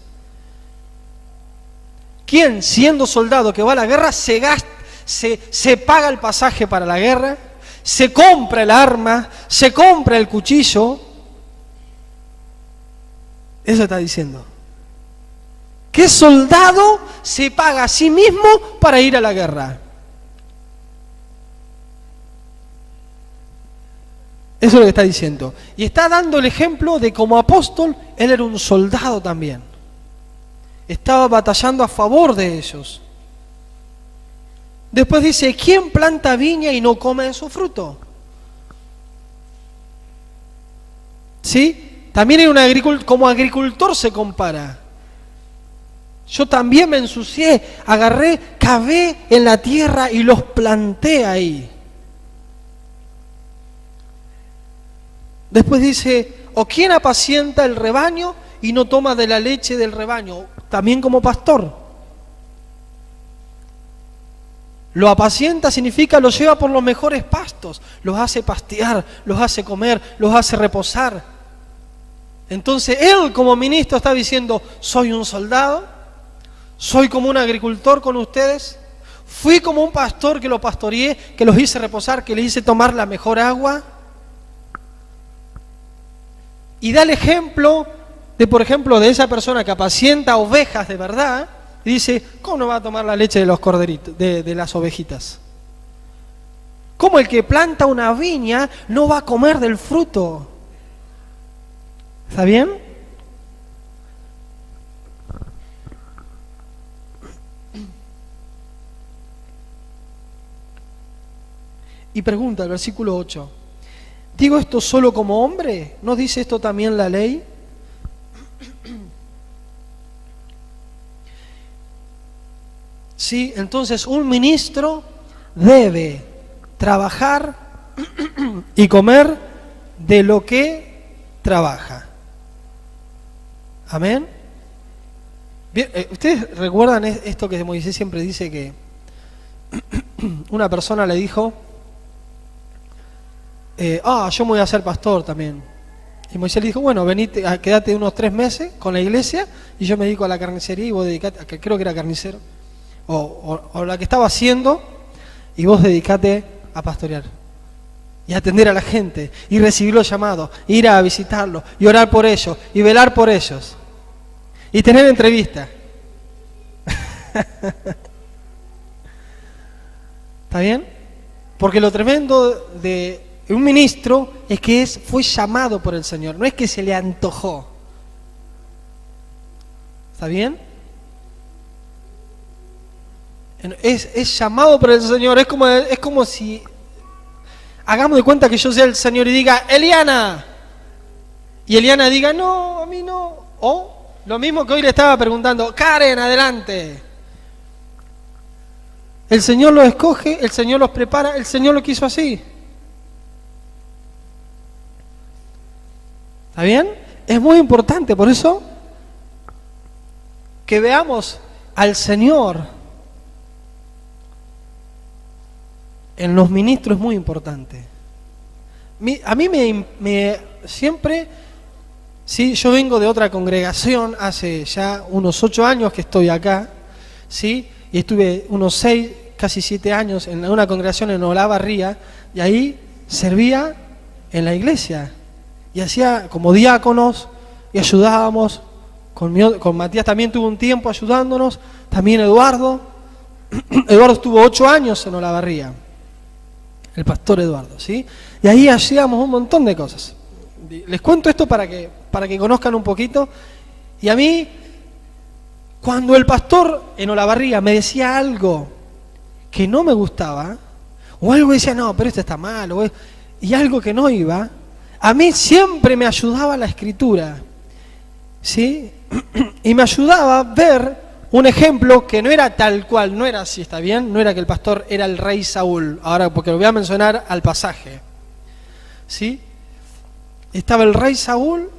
¿Quién, siendo soldado que va a la guerra, se paga el pasaje para la guerra? se compra el arma, se compra el cuchillo. Eso está diciendo. ¿Qué soldado se paga a sí mismo para ir a la guerra? Eso es lo que está diciendo. Y está dando el ejemplo de como apóstol, él era un soldado también. Estaba batallando a favor de ellos. Después dice, ¿quién planta viña y no come de su fruto? ¿Sí? También era como agricultor se compara. Yo también me ensucié, agarré, cavé en la tierra y los planté ahí. Después dice, ¿o quién apacienta el rebaño y no toma de la leche del rebaño? También como pastor. Lo apacienta significa los lleva por los mejores pastos, los hace pastear, los hace comer, los hace reposar. Entonces él como ministro está diciendo, soy un soldado, soy como un agricultor con ustedes, fui como un pastor que lo pastoreé, que los hice reposar, que les hice tomar la mejor agua. Y da el ejemplo de, por ejemplo, de esa persona que apacienta ovejas de verdad, y dice, ¿cómo no va a tomar la leche de los corderitos, de las ovejitas? ¿Cómo el que planta una viña no va a comer del fruto? ¿Está bien? Y pregunta el versículo 8. ¿Digo esto solo como hombre? ¿No dice esto también la ley? Sí, entonces un ministro debe trabajar y comer de lo que trabaja. Amén. Bien, ¿ustedes recuerdan esto que Moisés siempre dice que una persona le dijo, yo me voy a ser pastor también? Y Moisés le dijo, bueno, venite, quédate unos 3 meses con la iglesia y yo me dedico a la carnicería y vos dedicate, que creo que era carnicero, o la que estaba haciendo, y vos dedicate a pastorear y atender a la gente y recibir los llamados, ir a visitarlos y orar por ellos y velar por ellos y tener entrevistas. ¿Está bien? Porque lo tremendo de un ministro es que fue llamado por el Señor, no es que se le antojó. ¿Está bien? Es llamado por el Señor, es como si hagamos de cuenta que yo sea el Señor y diga, Eliana, y Eliana diga, no, a mí no, o lo mismo que hoy le estaba preguntando, Karen, adelante. El Señor los escoge, el Señor los prepara, el Señor lo quiso así. ¿Está bien? Es muy importante, por eso, que veamos al Señor en los ministros es muy importante. A mí me siempre, sí, yo vengo de otra congregación, hace ya unos 8 años que estoy acá, sí, y estuve unos 6, casi 7 años en una congregación en Olavarría, y ahí servía en la iglesia, y hacía como diáconos, y ayudábamos, con Matías también tuvo un tiempo ayudándonos, también Eduardo estuvo 8 años en Olavarría, el pastor Eduardo, ¿sí? Y ahí hacíamos un montón de cosas. Les cuento esto para que conozcan un poquito. Y a mí, cuando el pastor en Olavarría me decía algo que no me gustaba, o algo decía, no, pero esto está mal, y algo que no iba, a mí siempre me ayudaba la Escritura, ¿sí? Y me ayudaba a ver un ejemplo que no era tal cual, no era así, ¿está bien? No era que el pastor era el rey Saúl, ahora porque lo voy a mencionar al pasaje, ¿sí? Estaba el rey Saúl,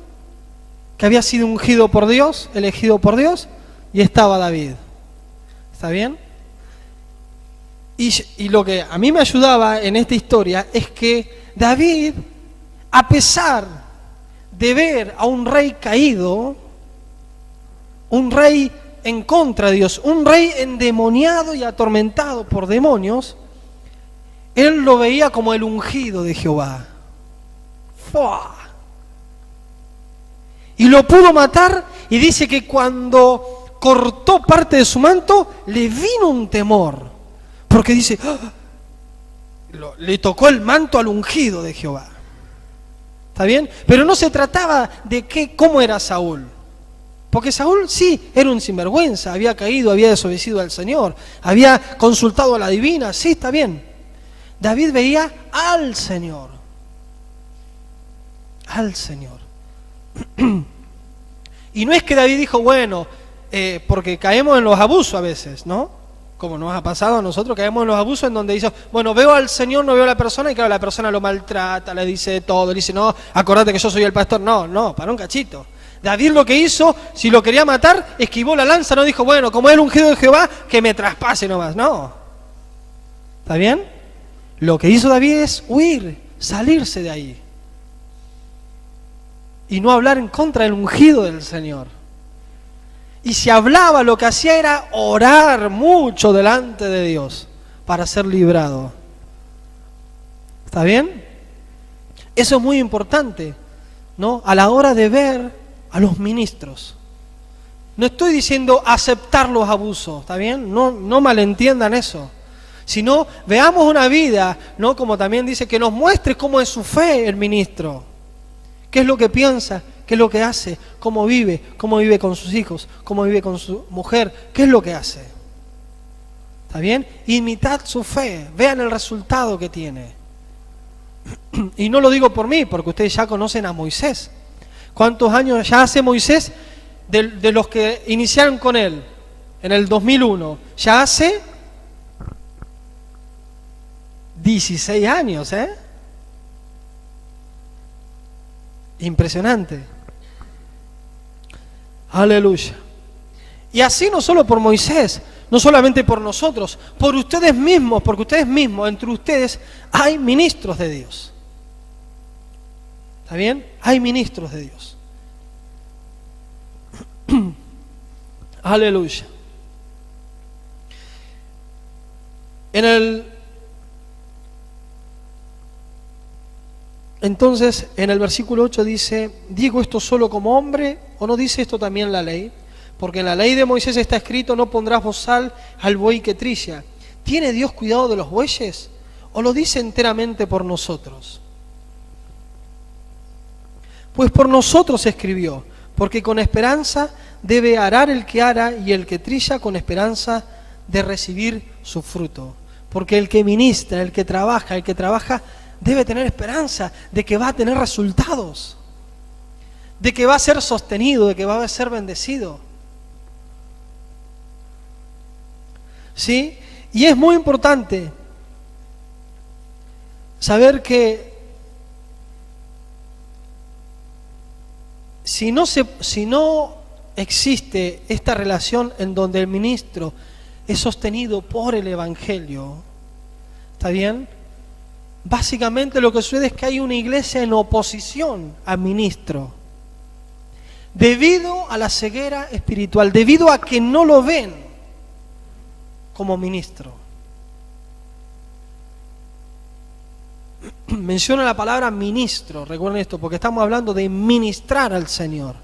que había sido ungido por Dios, elegido por Dios, y estaba David, ¿está bien? Y lo que a mí me ayudaba en esta historia es que David, a pesar de ver a un rey caído, un rey en contra de Dios, un rey endemoniado y atormentado por demonios, él lo veía como el ungido de Jehová. ¡Fua! Y lo pudo matar, y dice que cuando cortó parte de su manto, le vino un temor. Porque dice, ¡ah! Le tocó el manto al ungido de Jehová. ¿Está bien? Pero no se trataba de cómo era Saúl. Porque Saúl sí, era un sinvergüenza, había caído, había desobedecido al Señor, había consultado a la divina, sí, está bien. David veía al Señor. Al Señor. Y no es que David dijo, bueno, porque caemos en los abusos a veces, ¿no? Como nos ha pasado a nosotros, caemos en los abusos en donde dice, bueno, veo al Señor, no veo a la persona, y claro, la persona lo maltrata, le dice todo, le dice, no, acordate que yo soy el pastor. No, para un cachito. David lo que hizo, si lo quería matar, esquivó la lanza, no dijo, bueno, como es el ungido de Jehová, que me traspase nomás. No. ¿Está bien? Lo que hizo David es huir, salirse de ahí. Y no hablar en contra del ungido del Señor. Y si hablaba, lo que hacía era orar mucho delante de Dios para ser librado. ¿Está bien? Eso es muy importante, ¿no? A la hora de ver a los ministros. No estoy diciendo aceptar los abusos, ¿está bien? No malentiendan eso. Sino veamos una vida, ¿no? Como también dice, que nos muestre cómo es su fe el ministro. ¿Qué es lo que piensa? ¿Qué es lo que hace? ¿Cómo vive? ¿Cómo vive con sus hijos? ¿Cómo vive con su mujer? ¿Qué es lo que hace? ¿Está bien? Imitad su fe, vean el resultado que tiene. Y no lo digo por mí, porque ustedes ya conocen a Moisés. ¿Cuántos años ya hace Moisés de los que iniciaron con él en el 2001? Ya hace 16 años, ¿eh? Impresionante. Aleluya. Y así no solo por Moisés, no solamente por nosotros, por ustedes mismos, porque ustedes mismos, entre ustedes, hay ministros de Dios. ¿Está bien? Hay ministros de Dios. Aleluya. Entonces, en el versículo 8 dice, ¿digo esto solo como hombre o no dice esto también la ley? Porque en la ley de Moisés está escrito, no pondrás bozal al buey que trilla. ¿Tiene Dios cuidado de los bueyes o lo dice enteramente por nosotros? Pues por nosotros se escribió, porque con esperanza debe arar el que ara y el que trilla con esperanza de recibir su fruto. Porque el que ministra, el que trabaja debe tener esperanza de que va a tener resultados, de que va a ser sostenido, de que va a ser bendecido. ¿Sí? Y es muy importante saber que si no existe esta relación en donde el ministro es sostenido por el Evangelio, ¿está bien? Básicamente lo que sucede es que hay una iglesia en oposición al ministro, debido a la ceguera espiritual, debido a que no lo ven como ministro. Menciona la palabra ministro, recuerden esto, porque estamos hablando de ministrar al Señor.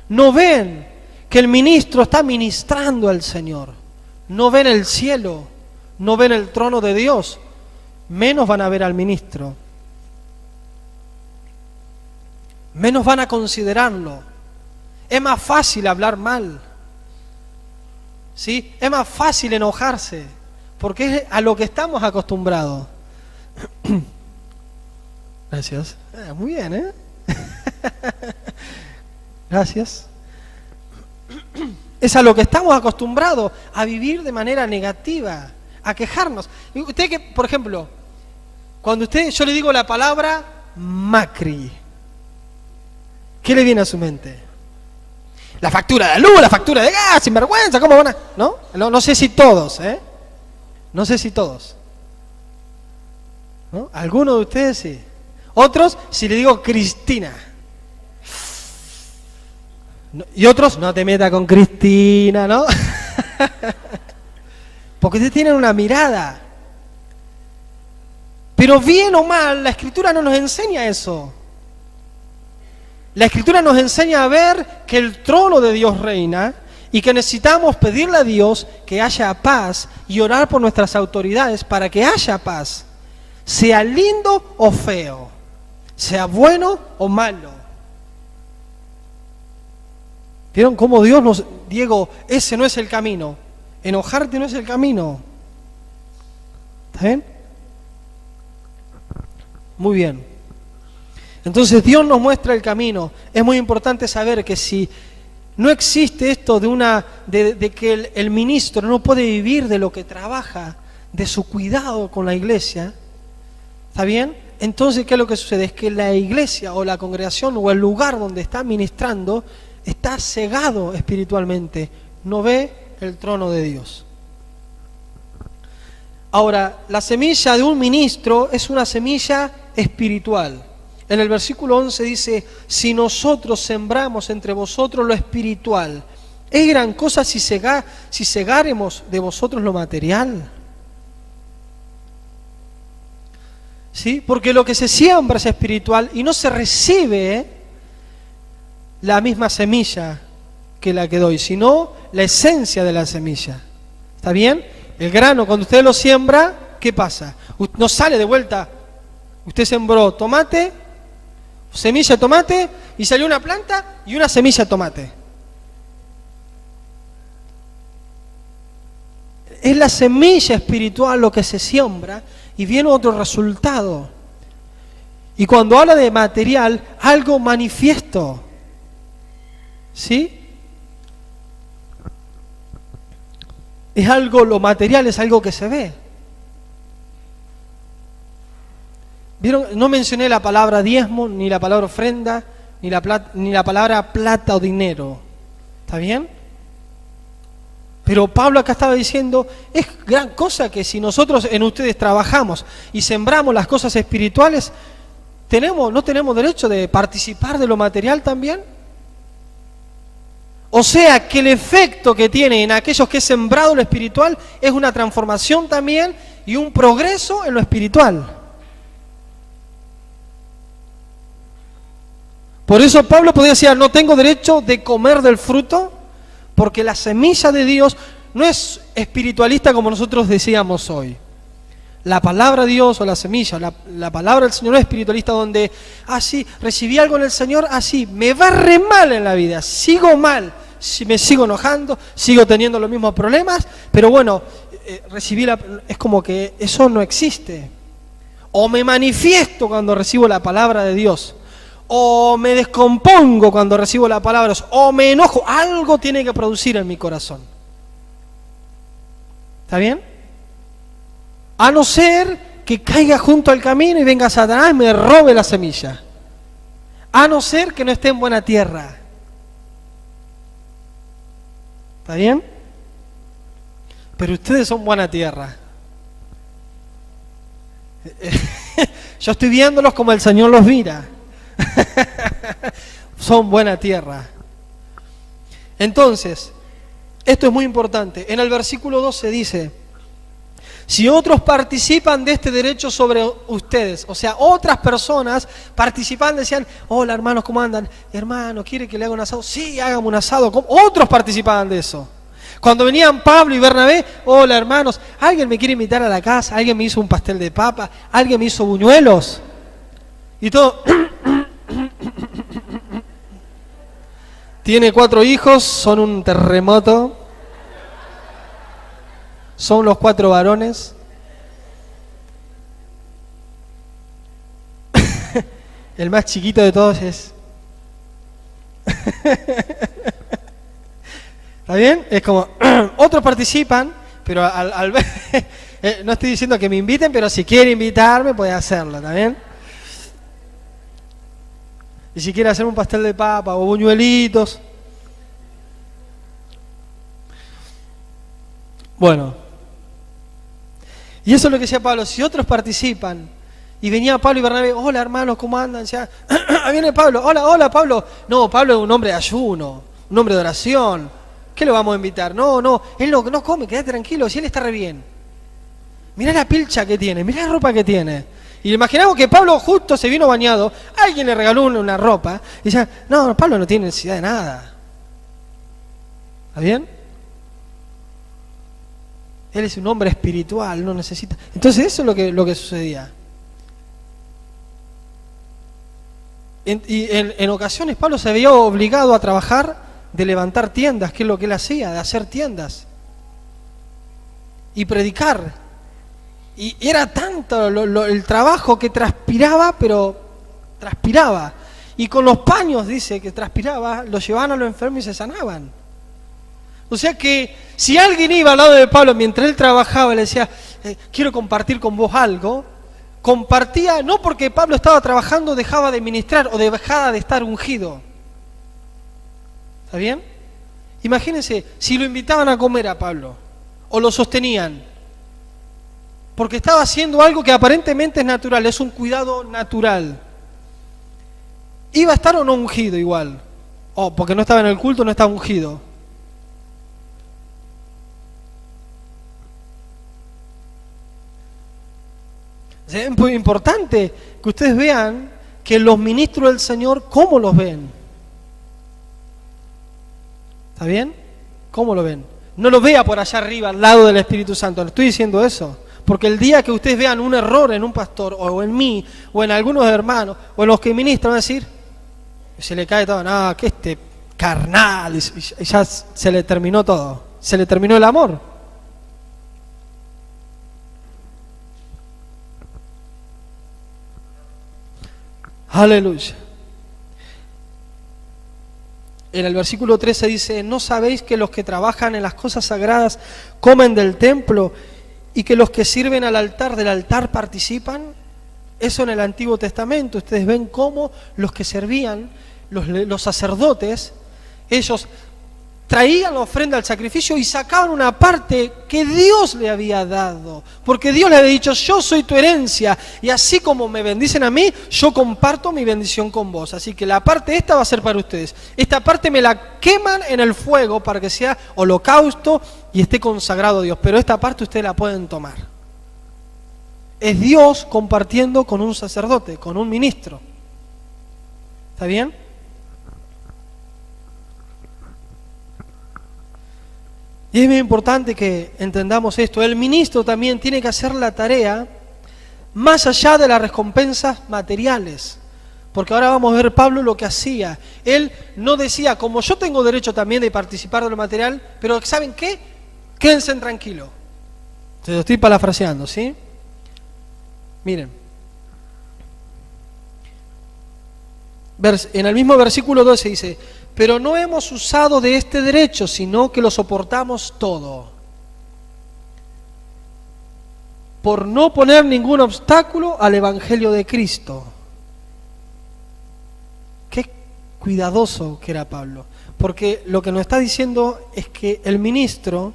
No ven que el ministro está ministrando al Señor, no ven el cielo, no ven el trono de Dios, menos van a ver al ministro, menos van a considerarlo. Es más fácil hablar mal, ¿sí? Es más fácil enojarse, porque es a lo que estamos acostumbrados. Gracias. Muy bien, ¿eh? Gracias. Es a lo que estamos acostumbrados, a vivir de manera negativa, a quejarnos. Usted que, por ejemplo, cuando yo le digo la palabra Macri, ¿qué le viene a su mente? La factura de luz, la factura de gas, sinvergüenza, ¿cómo van a...? No sé si todos, ¿eh? No sé si todos. ¿No? Algunos de ustedes sí. Otros, si le digo Cristina. Y otros, no te metas con Cristina, ¿no? Porque ustedes tienen una mirada. Pero bien o mal, la Escritura no nos enseña eso. La Escritura nos enseña a ver que el trono de Dios reina y que necesitamos pedirle a Dios que haya paz y orar por nuestras autoridades para que haya paz, sea lindo o feo, sea bueno o malo. ¿Vieron cómo Dios nos... Diego, ese no es el camino. Enojarte no es el camino. ¿Está bien? Muy bien. Entonces Dios nos muestra el camino. Es muy importante saber que si no existe esto de que el ministro no puede vivir de lo que trabaja, de su cuidado con la iglesia, ¿está bien? Entonces, ¿qué es lo que sucede? Es que la iglesia o la congregación o el lugar donde está ministrando está cegado espiritualmente, no ve el trono de Dios. Ahora, la semilla de un ministro es una semilla espiritual. En el versículo 11 dice, si nosotros sembramos entre vosotros lo espiritual, ¿es gran cosa si segáremos de vosotros lo material? ¿Sí? Porque lo que se siembra es espiritual y no se recibe la misma semilla que la que doy, sino la esencia de la semilla. ¿Está bien? El grano, cuando usted lo siembra, ¿qué pasa? No sale de vuelta. Usted sembró tomate, semilla de tomate, y salió una planta y una semilla de tomate. Es la semilla espiritual lo que se siembra y viene otro resultado. Y cuando habla de material, algo manifiesto. ¿Sí? Es algo, lo material es algo que se ve. ¿Vieron? No mencioné la palabra diezmo, ni la palabra ofrenda, ni la palabra plata o dinero. ¿Está bien? Pero Pablo acá estaba diciendo, es gran cosa que si nosotros en ustedes trabajamos y sembramos las cosas espirituales, ¿no tenemos derecho de participar de lo material también? O sea, que el efecto que tiene en aquellos que he sembrado lo espiritual es una transformación también y un progreso en lo espiritual. Por eso Pablo podía decir, no tengo derecho de comer del fruto, porque la semilla de Dios no es espiritualista como nosotros decíamos hoy. La palabra de Dios o la semilla, la palabra del Señor no es espiritualista donde, sí, recibí algo en el Señor, sí, me va re mal en la vida, sigo mal, me sigo enojando, sigo teniendo los mismos problemas, pero bueno, es como que eso no existe. O me manifiesto cuando recibo la palabra de Dios, o me descompongo cuando recibo la palabra, o me enojo, algo tiene que producir en mi corazón. ¿Está bien? A no ser que caiga junto al camino y venga Satanás y me robe la semilla. A no ser que no esté en buena tierra. ¿Está bien? Pero ustedes son buena tierra. Yo estoy viéndolos como el Señor los mira. Son buena tierra. Entonces, esto es muy importante. En el versículo 12 dice, si otros participan de este derecho sobre ustedes, o sea, otras personas participan, decían, hola hermanos, ¿cómo andan? Hermano, ¿quiere que le haga un asado? Sí, hágame un asado. Otros participaban de eso. Cuando venían Pablo y Bernabé, hola hermanos, ¿alguien me quiere invitar a la casa? ¿Alguien me hizo un pastel de papa? ¿Alguien me hizo buñuelos? Y todo. Tiene 4 hijos, son un terremoto. Son los 4 varones. El más chiquito de todos es... ¿Está bien? Es como... Otros participan, pero al ver... no estoy diciendo que me inviten, pero si quiere invitarme puede hacerlo, ¿está bien? Y si quiere hacer un pastel de papa o buñuelitos. Bueno. Y eso es lo que decía Pablo, si otros participan, y venía Pablo y Bernabé, hola hermanos, ¿cómo andan? Decía, viene Pablo, hola Pablo. No, Pablo es un hombre de ayuno, un hombre de oración. ¿Qué lo vamos a invitar? No, él no come, quédate tranquilo, si él está re bien. Mirá la pilcha que tiene, mirá la ropa que tiene. Y imaginamos que Pablo justo se vino bañado, alguien le regaló una ropa, y decía, no, Pablo no tiene necesidad de nada. ¿Está bien? Él es un hombre espiritual, no necesita. Entonces eso es lo que sucedía. En ocasiones Pablo se veía obligado a trabajar de levantar tiendas, que es lo que él hacía, de hacer tiendas. Y predicar. Y era tanto el trabajo que transpiraba, pero transpiraba. Y con los paños, dice, que transpiraba, los llevaban a los enfermos y se sanaban. O sea que si alguien iba al lado de Pablo mientras él trabajaba y le decía, quiero compartir con vos algo, compartía, no porque Pablo estaba trabajando dejaba de ministrar o dejaba de estar ungido. ¿Está bien? Imagínense, si lo invitaban a comer a Pablo, o lo sostenían, porque estaba haciendo algo que aparentemente es natural, es un cuidado natural. ¿Iba a estar o no ungido igual? O porque no estaba en el culto, no estaba ungido. Es muy importante que ustedes vean que los ministros del Señor, ¿cómo los ven? ¿Está bien? ¿Cómo lo ven? No lo vea por allá arriba, al lado del Espíritu Santo. No estoy diciendo eso. Porque el día que ustedes vean un error en un pastor, o en mí, o en algunos hermanos, o en los que ministran, van a decir, se le cae todo, no, que este carnal, y ya se le terminó todo. Se le terminó el amor. Aleluya. En el versículo 13 dice, ¿no sabéis que los que trabajan en las cosas sagradas comen del templo y que los que sirven al altar del altar participan? Eso en el Antiguo Testamento. Ustedes ven cómo los que servían, los sacerdotes, ellos traían la ofrenda al sacrificio y sacaban una parte que Dios le había dado. Porque Dios le había dicho, yo soy tu herencia, y así como me bendicen a mí, yo comparto mi bendición con vos. Así que la parte esta va a ser para ustedes. Esta parte me la queman en el fuego para que sea holocausto y esté consagrado a Dios. Pero esta parte ustedes la pueden tomar. Es Dios compartiendo con un sacerdote, con un ministro. ¿Está bien? Y es muy importante que entendamos esto. El ministro también tiene que hacer la tarea más allá de las recompensas materiales. Porque ahora vamos a ver Pablo lo que hacía. Él no decía, como yo tengo derecho también de participar de lo material, pero ¿saben qué? Quédense tranquilos. Se lo estoy parafraseando, ¿sí? Miren. En el mismo versículo 12 dice, pero no hemos usado de este derecho, sino que lo soportamos todo, por no poner ningún obstáculo al Evangelio de Cristo. Qué cuidadoso que era Pablo, porque lo que nos está diciendo es que el ministro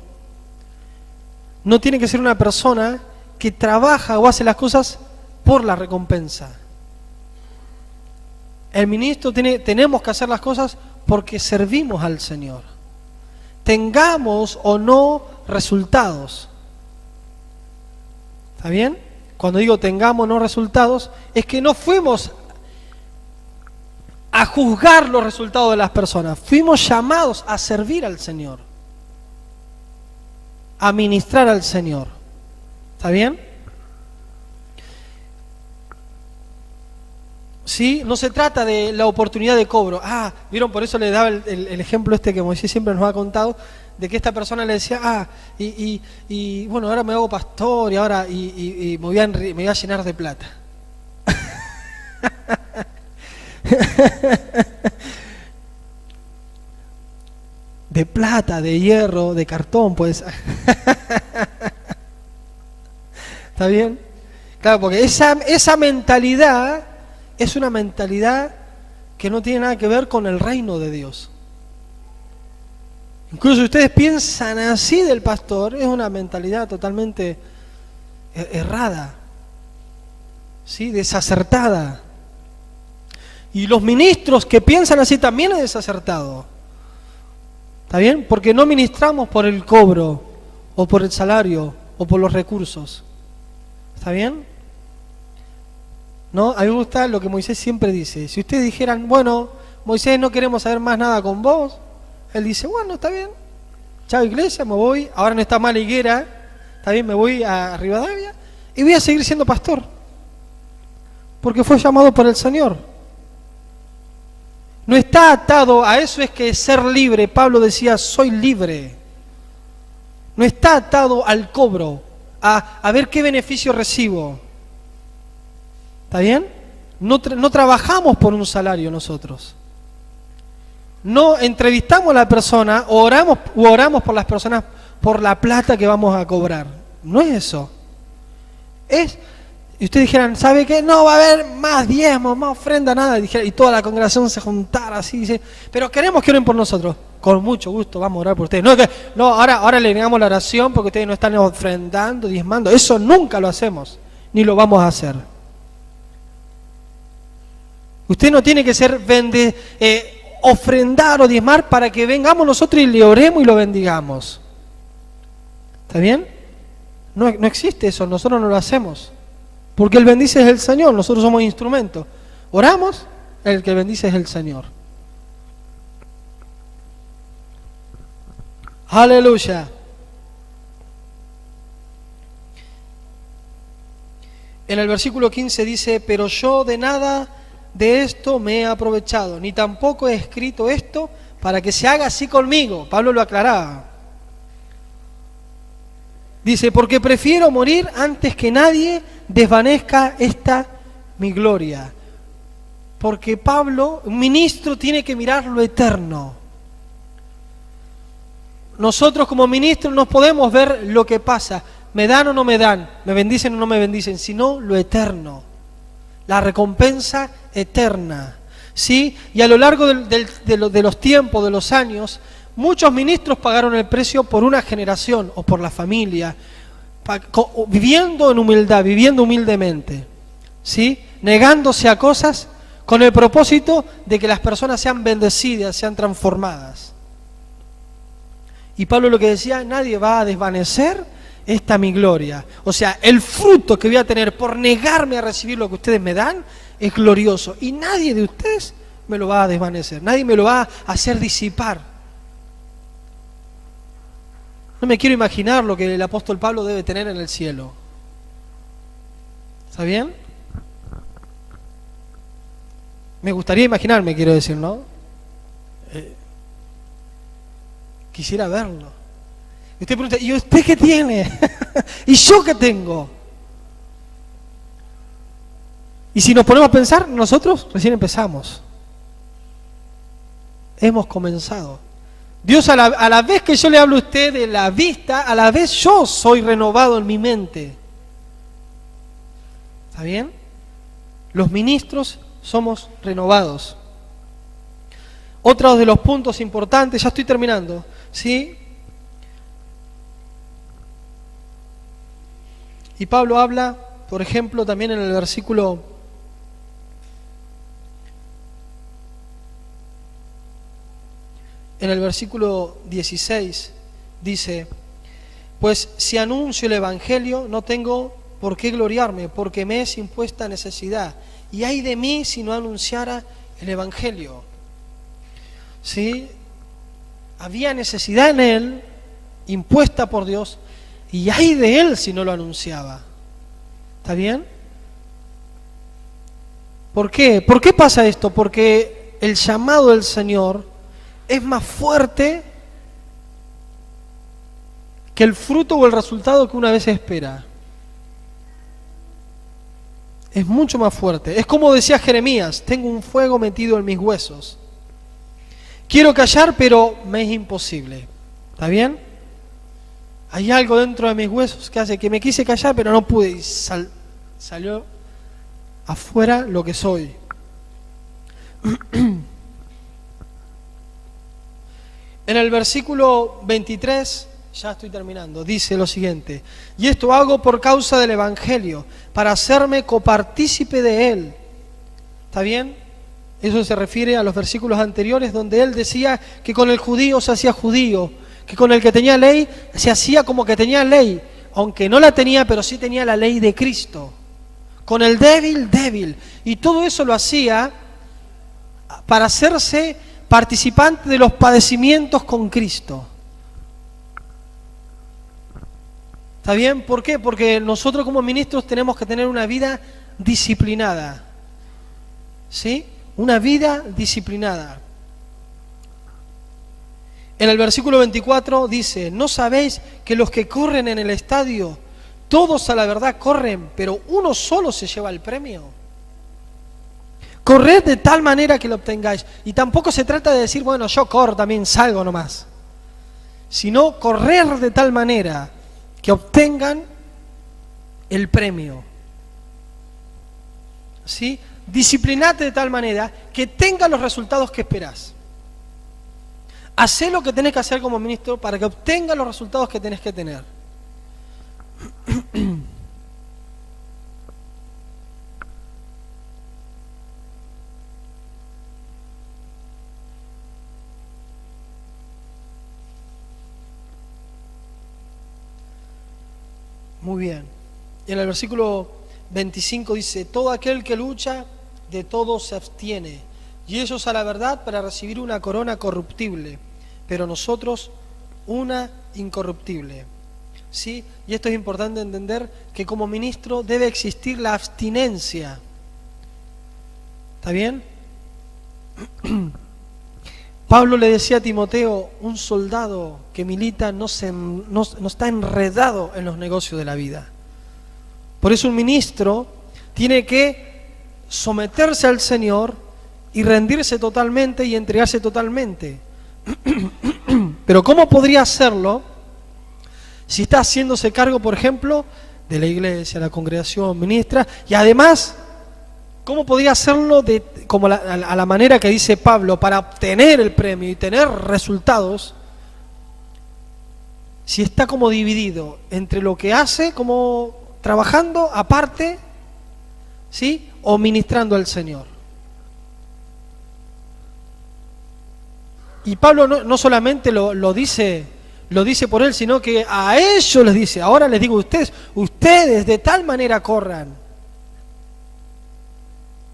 no tiene que ser una persona que trabaja o hace las cosas por la recompensa. El ministro tenemos que hacer las cosas porque servimos al Señor. Tengamos o no resultados. ¿Está bien? Cuando digo tengamos o no resultados, es que no fuimos a juzgar los resultados de las personas. Fuimos llamados a servir al Señor. A ministrar al Señor. ¿Está bien? ¿Sí? No se trata de la oportunidad de cobro. ¿Vieron? Por eso le daba el ejemplo este que Moisés siempre nos ha contado, de que esta persona le decía, y bueno, ahora me hago pastor y ahora me voy a llenar de plata. De plata, de hierro, de cartón, pues. ¿Está bien? Claro, porque esa mentalidad es una mentalidad que no tiene nada que ver con el reino de Dios. Incluso si ustedes piensan así del pastor, es una mentalidad totalmente errada, ¿sí? Desacertada. Y los ministros que piensan así también es desacertado. ¿Está bien? Porque no ministramos por el cobro, o por el salario, o por los recursos. ¿Está bien? ¿no? A mí me gusta lo que Moisés siempre dice. Si ustedes dijeran, bueno, Moisés, no queremos saber más nada con vos, él dice, bueno, está bien, chao iglesia, me voy, ahora no está mal Higuera, está bien, me voy a Rivadavia y voy a seguir siendo pastor, porque fue llamado por el Señor. No está atado a eso, es que es ser libre. Pablo decía, soy libre. No está atado al cobro, a ver qué beneficio recibo. ¿Está bien? No trabajamos por un salario nosotros. No entrevistamos a la persona o oramos por las personas por la plata que vamos a cobrar. No es eso. Y ustedes dijeran, ¿sabe qué? No va a haber más diezmos, más ofrenda, nada. Y toda la congregación se juntara así, dice, pero queremos que oren por nosotros. Con mucho gusto vamos a orar por ustedes. Ahora le negamos la oración porque ustedes no están ofrendando, diezmando. Eso nunca lo hacemos, ni lo vamos a hacer. Usted no tiene que ser ofrendar o diezmar para que vengamos nosotros y le oremos y lo bendigamos. ¿Está bien? No existe eso, nosotros no lo hacemos. Porque el bendice es el Señor, nosotros somos instrumentos. Oramos, el que bendice es el Señor. Aleluya. En el versículo 15 dice, pero yo de nada de esto me he aprovechado, ni tampoco he escrito esto para que se haga así conmigo. Pablo lo aclaraba. Dice, porque prefiero morir antes que nadie desvanezca esta mi gloria. Porque Pablo, un ministro, tiene que mirar lo eterno. Nosotros como ministros no podemos ver lo que pasa. ¿Me dan o no me dan? ¿Me bendicen o no me bendicen? Sino lo eterno. La recompensa eterna. ¿Sí? Y a lo largo de los tiempos, de los años, muchos ministros pagaron el precio por una generación o por la familia, viviendo en humildad, viviendo humildemente, ¿sí? Negándose a cosas con el propósito de que las personas sean bendecidas, sean transformadas. Y Pablo lo que decía, nadie va a desvanecer esta mi gloria. O sea, el fruto que voy a tener por negarme a recibir lo que ustedes me dan es glorioso. Y nadie de ustedes me lo va a desvanecer, nadie me lo va a hacer disipar. No me quiero imaginar lo que el apóstol Pablo debe tener en el cielo. ¿Está bien? Me gustaría imaginarme, quiero decir, ¿no? Quisiera verlo. Y usted pregunta, ¿y usted qué tiene? ¿Y yo qué tengo? Y si nos ponemos a pensar, nosotros recién empezamos. Hemos comenzado. Dios, a la vez que yo le hablo a usted de la vista, a la vez yo soy renovado en mi mente. ¿Está bien? Los ministros somos renovados. Otro de los puntos importantes, ya estoy terminando, ¿sí? Y Pablo habla, por ejemplo, también en el versículo En el versículo 16 dice, pues si anuncio el Evangelio no tengo por qué gloriarme, porque me es impuesta necesidad. Y ay de mí si no anunciara el Evangelio. ¿Sí? Había necesidad en él, impuesta por Dios, y ay de él si no lo anunciaba. ¿Está bien? ¿Por qué? ¿Por qué pasa esto? Porque el llamado del Señor es más fuerte que el fruto o el resultado que una vez espera. Es mucho más fuerte. Es como decía Jeremías, tengo un fuego metido en mis huesos. Quiero callar, pero me es imposible. ¿Está bien? Hay algo dentro de mis huesos que hace que me quise callar, pero no pude. Y salió afuera lo que soy. En el versículo 23, ya estoy terminando, dice lo siguiente: y esto hago por causa del Evangelio, para hacerme copartícipe de él. ¿Está bien? Eso se refiere a los versículos anteriores, donde él decía que con el judío se hacía judío, que con el que tenía ley se hacía como que tenía ley, aunque no la tenía, pero sí tenía la ley de Cristo. Con el débil, débil. Y todo eso lo hacía para hacerse participante de los padecimientos con Cristo. ¿Está bien? ¿Por qué? Porque nosotros como ministros tenemos que tener una vida disciplinada. ¿Sí? Una vida disciplinada. En el versículo 24 dice, ¿no sabéis que los que corren en el estadio, todos a la verdad corren, pero uno solo se lleva el premio? Corred de tal manera que lo obtengáis. Y tampoco se trata de decir, bueno, yo corro también, salgo nomás. Sino correr de tal manera que obtengan el premio. ¿Sí? Disciplinate de tal manera que tenga los resultados que esperás. Hacé lo que tenés que hacer como ministro para que obtenga los resultados que tenés que tener. Muy bien. Y en el versículo 25 dice, todo aquel que lucha, de todo se abstiene, y ellos a la verdad para recibir una corona corruptible, pero nosotros una incorruptible. ¿Sí? Y esto es importante entender, que como ministro debe existir la abstinencia. ¿Está bien? Pablo le decía a Timoteo, un soldado que milita no está enredado en los negocios de la vida. Por eso un ministro tiene que someterse al Señor y rendirse totalmente y entregarse totalmente. Pero ¿cómo podría hacerlo si está haciéndose cargo, por ejemplo, de la iglesia, la congregación, ministra, y además, ¿cómo podría hacerlo a la manera que dice Pablo, para obtener el premio y tener resultados, si está como dividido entre lo que hace, como trabajando aparte, ¿sí?, o ministrando al Señor? Y Pablo no solamente lo dice por él, sino que a ellos les dice, ahora les digo a ustedes de tal manera corran.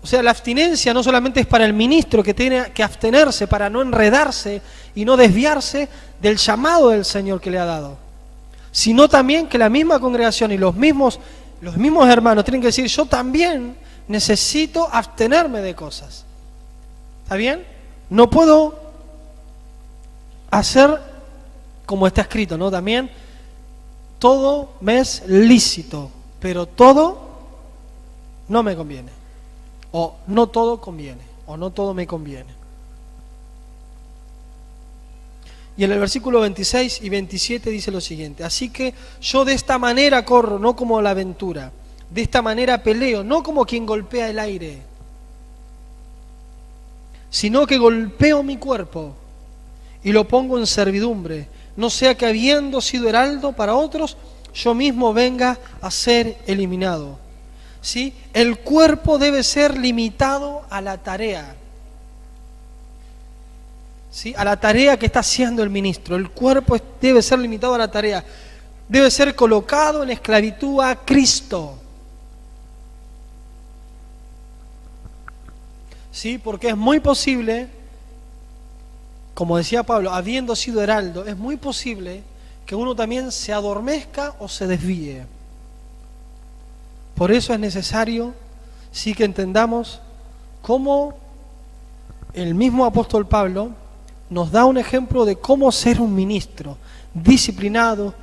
O sea, la abstinencia no solamente es para el ministro, que tiene que abstenerse para no enredarse y no desviarse del llamado del Señor que le ha dado, sino también que la misma congregación y los mismos hermanos tienen que decir, yo también necesito abstenerme de cosas. ¿Está bien? No puedo hacer como está escrito, ¿no? También, todo me es lícito, pero todo no me conviene. O no todo conviene, o no todo me conviene. Y en el versículo 26 y 27 dice lo siguiente, así que yo de esta manera corro, no como la aventura, de esta manera peleo, no como quien golpea el aire, sino que golpeo mi cuerpo y lo pongo en servidumbre, no sea que habiendo sido heraldo para otros, yo mismo venga a ser eliminado. ¿Sí? El cuerpo debe ser limitado a la tarea. ¿Sí? A la tarea que está haciendo el ministro. El cuerpo debe ser limitado a la tarea. Debe ser colocado en esclavitud a Cristo. ¿Sí? Porque es muy posible, como decía Pablo, habiendo sido heraldo, es muy posible que uno también se adormezca o se desvíe. Por eso es necesario, sí, que entendamos cómo el mismo apóstol Pablo nos da un ejemplo de cómo ser un ministro, disciplinado,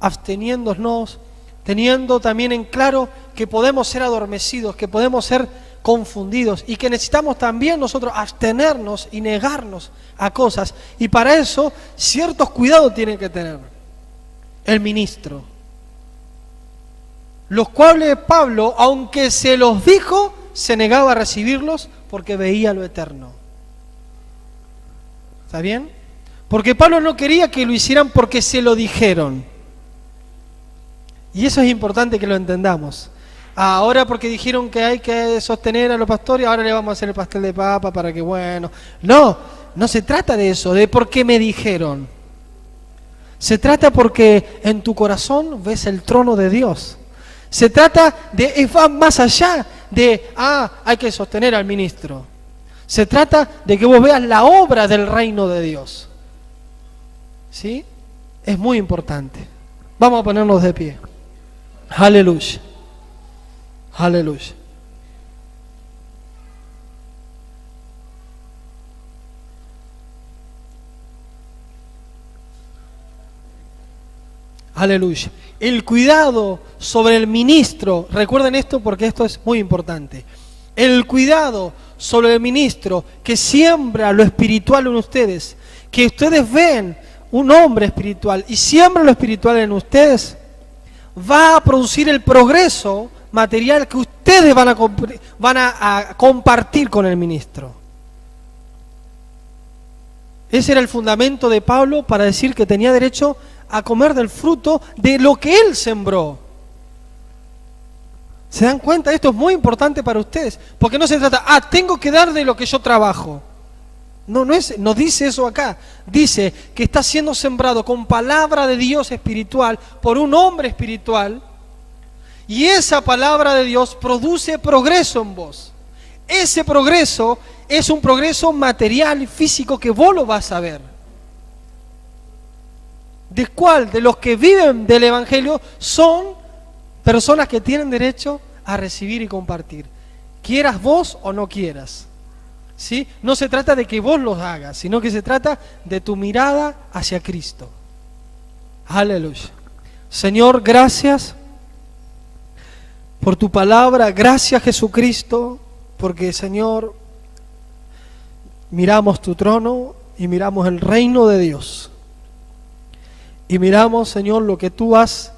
absteniéndonos, teniendo también en claro que podemos ser adormecidos, que podemos ser confundidos y que necesitamos también nosotros abstenernos y negarnos a cosas. Y para eso ciertos cuidados tiene que tener el ministro, los cuales Pablo, aunque se los dijo, se negaba a recibirlos porque veía lo eterno. ¿Está bien? Porque Pablo no quería que lo hicieran porque se lo dijeron. Y eso es importante que lo entendamos. Ahora porque dijeron que hay que sostener a los pastores, ahora le vamos a hacer el pastel de papa para que, bueno... No se trata de eso, de por qué me dijeron. Se trata porque en tu corazón ves el trono de Dios. Se trata de, va más allá de, hay que sostener al ministro. Se trata de que vos veas la obra del reino de Dios. ¿Sí? Es muy importante. Vamos a ponernos de pie. Aleluya. Aleluya. Aleluya. El cuidado sobre el ministro, recuerden esto porque esto es muy importante. El cuidado sobre el ministro que siembra lo espiritual en ustedes, que ustedes ven un hombre espiritual y siembra lo espiritual en ustedes, va a producir el progreso material que ustedes van a compartir con el ministro. Ese era el fundamento de Pablo para decir que tenía derecho a comer del fruto de lo que él sembró. ¿Se dan cuenta? Esto es muy importante para ustedes, porque no se trata, tengo que dar de lo que yo trabajo. No dice eso acá. Dice que está siendo sembrado con palabra de Dios espiritual por un hombre espiritual, y esa palabra de Dios produce progreso en vos. Ese progreso es un progreso material y físico que vos lo vas a ver. ¿De cuál? De los que viven del Evangelio son personas que tienen derecho a recibir y compartir. Quieras vos o no quieras. ¿Sí? No se trata de que vos los hagas, sino que se trata de tu mirada hacia Cristo. Aleluya. Señor, gracias por tu palabra. Gracias, Jesucristo, porque, Señor, miramos tu trono y miramos el reino de Dios. Y miramos, Señor, lo que tú has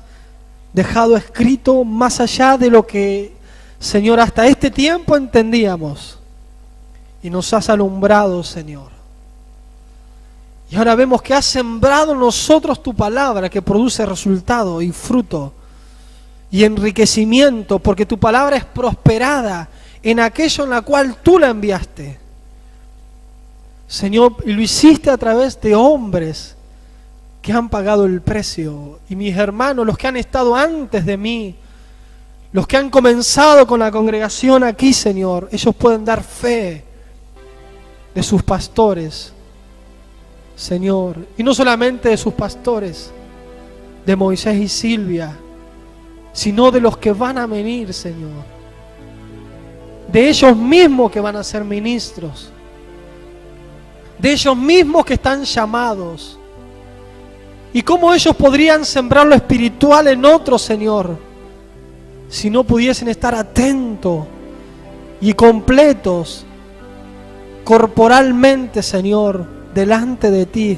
dejado escrito más allá de lo que, Señor, hasta este tiempo entendíamos. Y nos has alumbrado, Señor. Y ahora vemos que has sembrado en nosotros tu palabra que produce resultado y fruto y enriquecimiento, porque tu palabra es prosperada en aquello en la cual tú la enviaste. Señor, y lo hiciste a través de hombres que han pagado el precio, y mis hermanos, los que han estado antes de mí, los que han comenzado con la congregación aquí, Señor, ellos pueden dar fe de sus pastores, Señor, y no solamente de sus pastores, de Moisés y Silvia, sino de los que van a venir, Señor, de ellos mismos que van a ser ministros, de ellos mismos que están llamados. ¿Y cómo ellos podrían sembrar lo espiritual en otros, Señor, si no pudiesen estar atentos y completos corporalmente, Señor, delante de ti,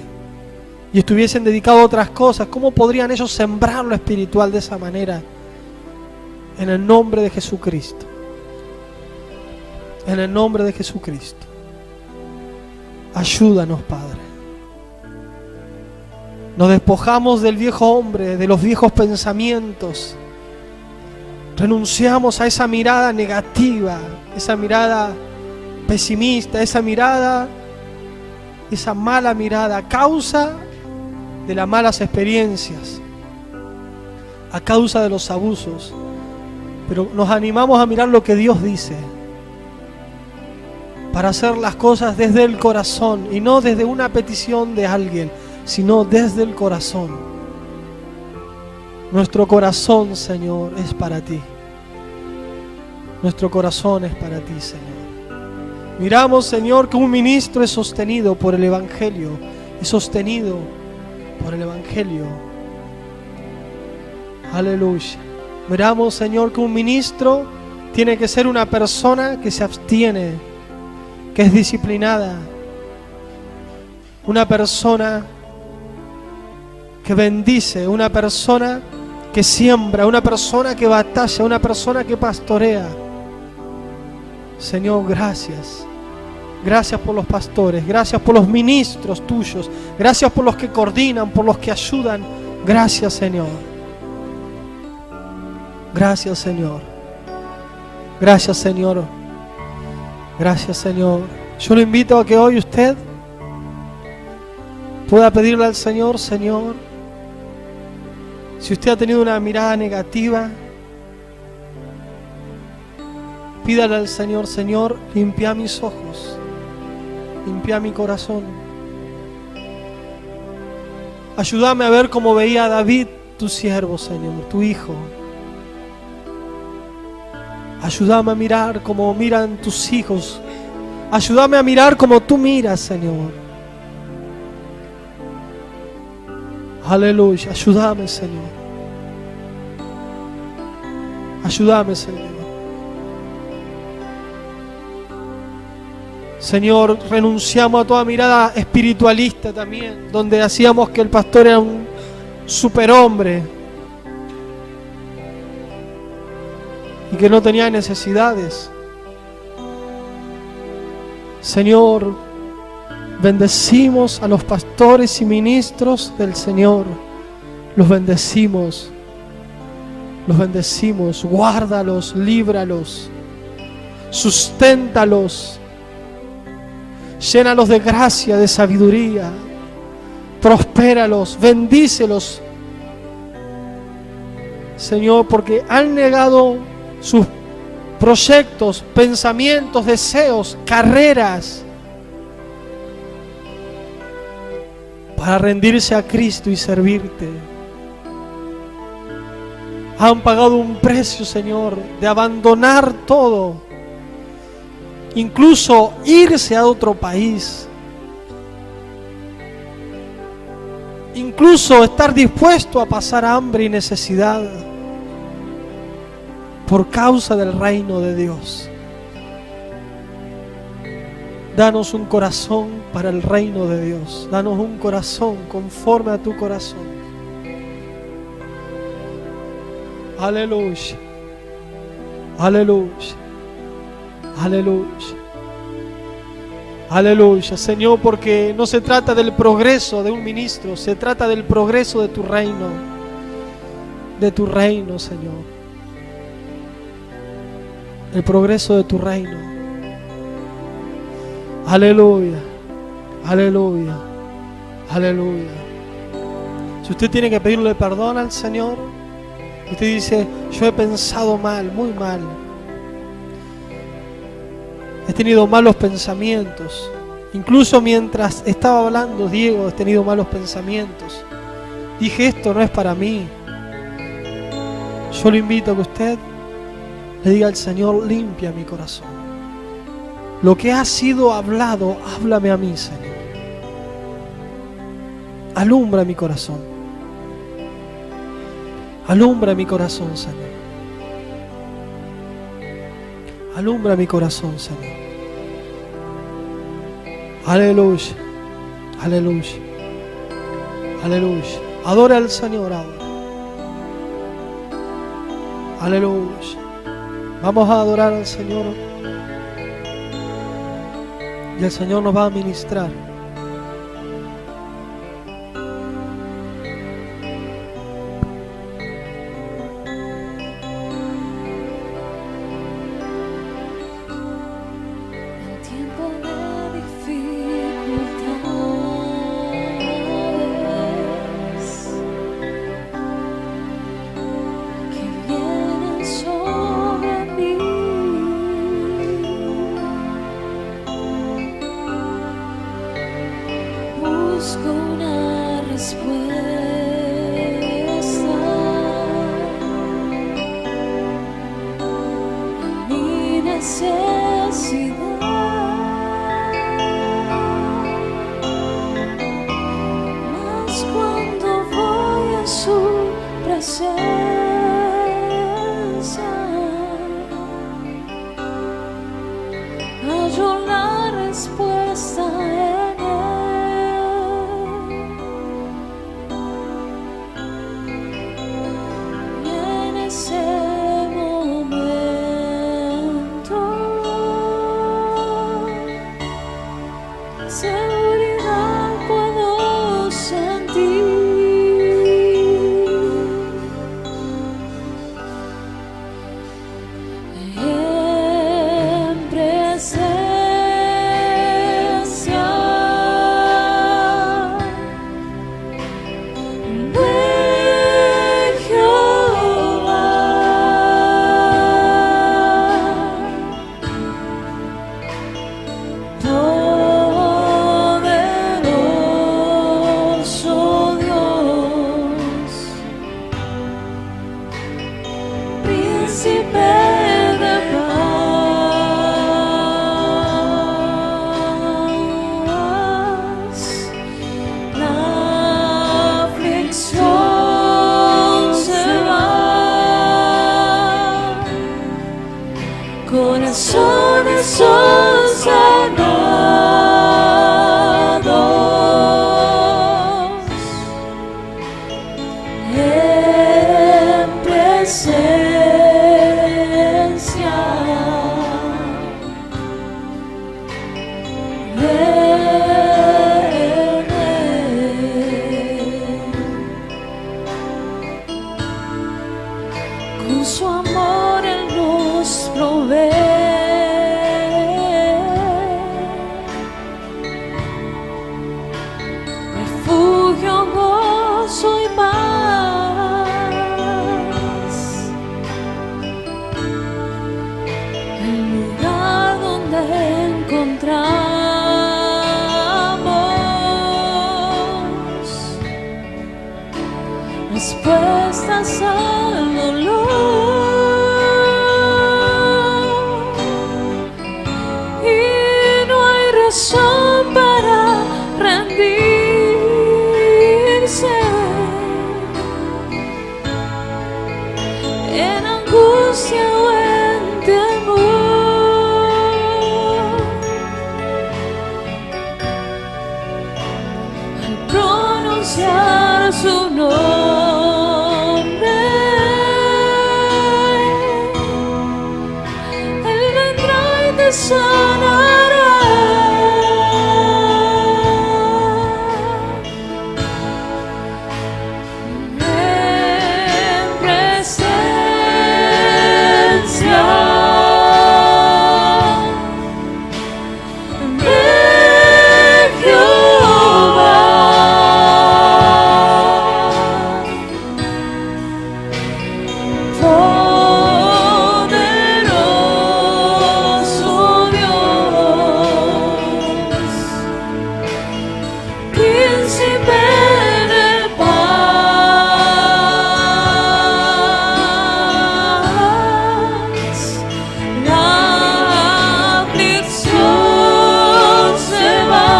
y estuviesen dedicados a otras cosas? ¿Cómo podrían ellos sembrar lo espiritual de esa manera? En el nombre de Jesucristo. En el nombre de Jesucristo. Ayúdanos, Padre. Nos despojamos del viejo hombre, de los viejos pensamientos. Renunciamos a esa mirada negativa, esa mirada pesimista, esa mala mirada, a causa de las malas experiencias, a causa de los abusos. Pero nos animamos a mirar lo que Dios dice, para hacer las cosas desde el corazón y no desde una petición de alguien, sino desde el corazón. Nuestro corazón, Señor, es para ti. Nuestro corazón es para ti, Señor. Miramos, Señor, que un ministro es sostenido por el Evangelio, es sostenido por el Evangelio. Aleluya. Miramos, Señor, que un ministro tiene que ser una persona que se abstiene, que es disciplinada, una persona que bendice, una persona que siembra, una persona que batalla, una persona que pastorea. Señor, gracias. Gracias por los pastores, gracias por los ministros tuyos, gracias por los que coordinan, por los que ayudan. Gracias, Señor. Gracias, Señor. Gracias, Señor. Gracias, Señor. Yo lo invito a que hoy usted pueda pedirle al Señor, Señor, si usted ha tenido una mirada negativa, Pídale al Señor: Señor, limpia mis ojos, limpia mi corazón. Ayúdame a ver como veía a David, tu siervo, Señor, tu hijo. Ayúdame a mirar como miran tus hijos. Ayúdame a mirar como tú miras, Señor. Aleluya. Ayúdame, Señor. Ayúdame, Señor. Señor, renunciamos a toda mirada espiritualista también, donde hacíamos que el pastor era un superhombre y que no tenía necesidades. Señor, bendecimos a los pastores y ministros del Señor. Los bendecimos. Los bendecimos. Guárdalos, líbralos. Susténtalos. Llénalos de gracia, de sabiduría. Prospéralos, bendícelos. Señor, porque han negado sus proyectos, pensamientos, deseos, carreras, para rendirse a Cristo y servirte. Han pagado un precio, Señor, de abandonar todo, incluso irse a otro país, incluso estar dispuesto a pasar hambre y necesidad por causa del reino de Dios. Danos un corazón para el reino de Dios. Danos un corazón conforme a tu corazón. Aleluya. Aleluya. Aleluya. Aleluya, Señor, porque no se trata del progreso de un ministro, se trata del progreso de tu reino. De tu reino, Señor. El progreso de tu reino. Aleluya. Aleluya. Aleluya. Si usted tiene que pedirle perdón al Señor, usted dice: yo he pensado mal, muy mal. He tenido malos pensamientos. Incluso mientras estaba hablando Diego, he tenido malos pensamientos. Dije: esto no es para mí. Yo lo invito a que usted le diga al Señor: limpia mi corazón. Lo que ha sido hablado, háblame a mí, Señor. Alumbra mi corazón. Alumbra mi corazón, Señor. Alumbra mi corazón, Señor. Aleluya. Aleluya. Aleluya. Adora al Señor ahora. Aleluya. Vamos a adorar al Señor. Y el Señor nos va a ministrar. corazones son sanados en presencia de Él. Con su amor Él nos provee refugio, gozo y paz, el lugar donde encontramos respuestas al dolor, y no hay razón para rendirse en angustia o en temor. Al pronunciar su nombre, Él vendrá y te sanará. En presencia de Jehová, poderoso Dios, príncipe de paz, la aflicción se va,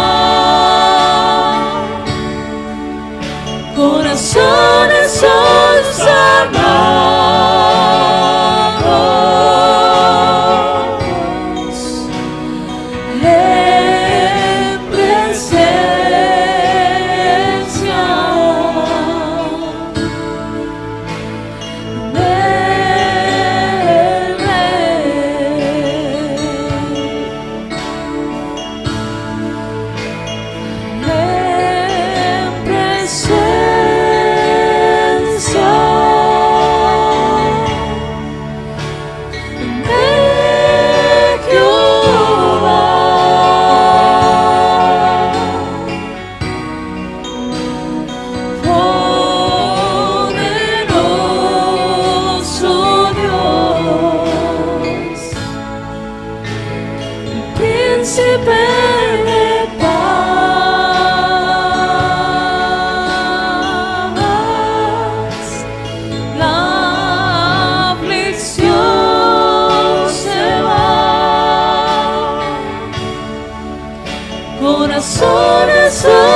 corazones son sanados en presencia de en presencia de Jehová, poderoso Dios, príncipe de paz, la aflicción se va, corazones son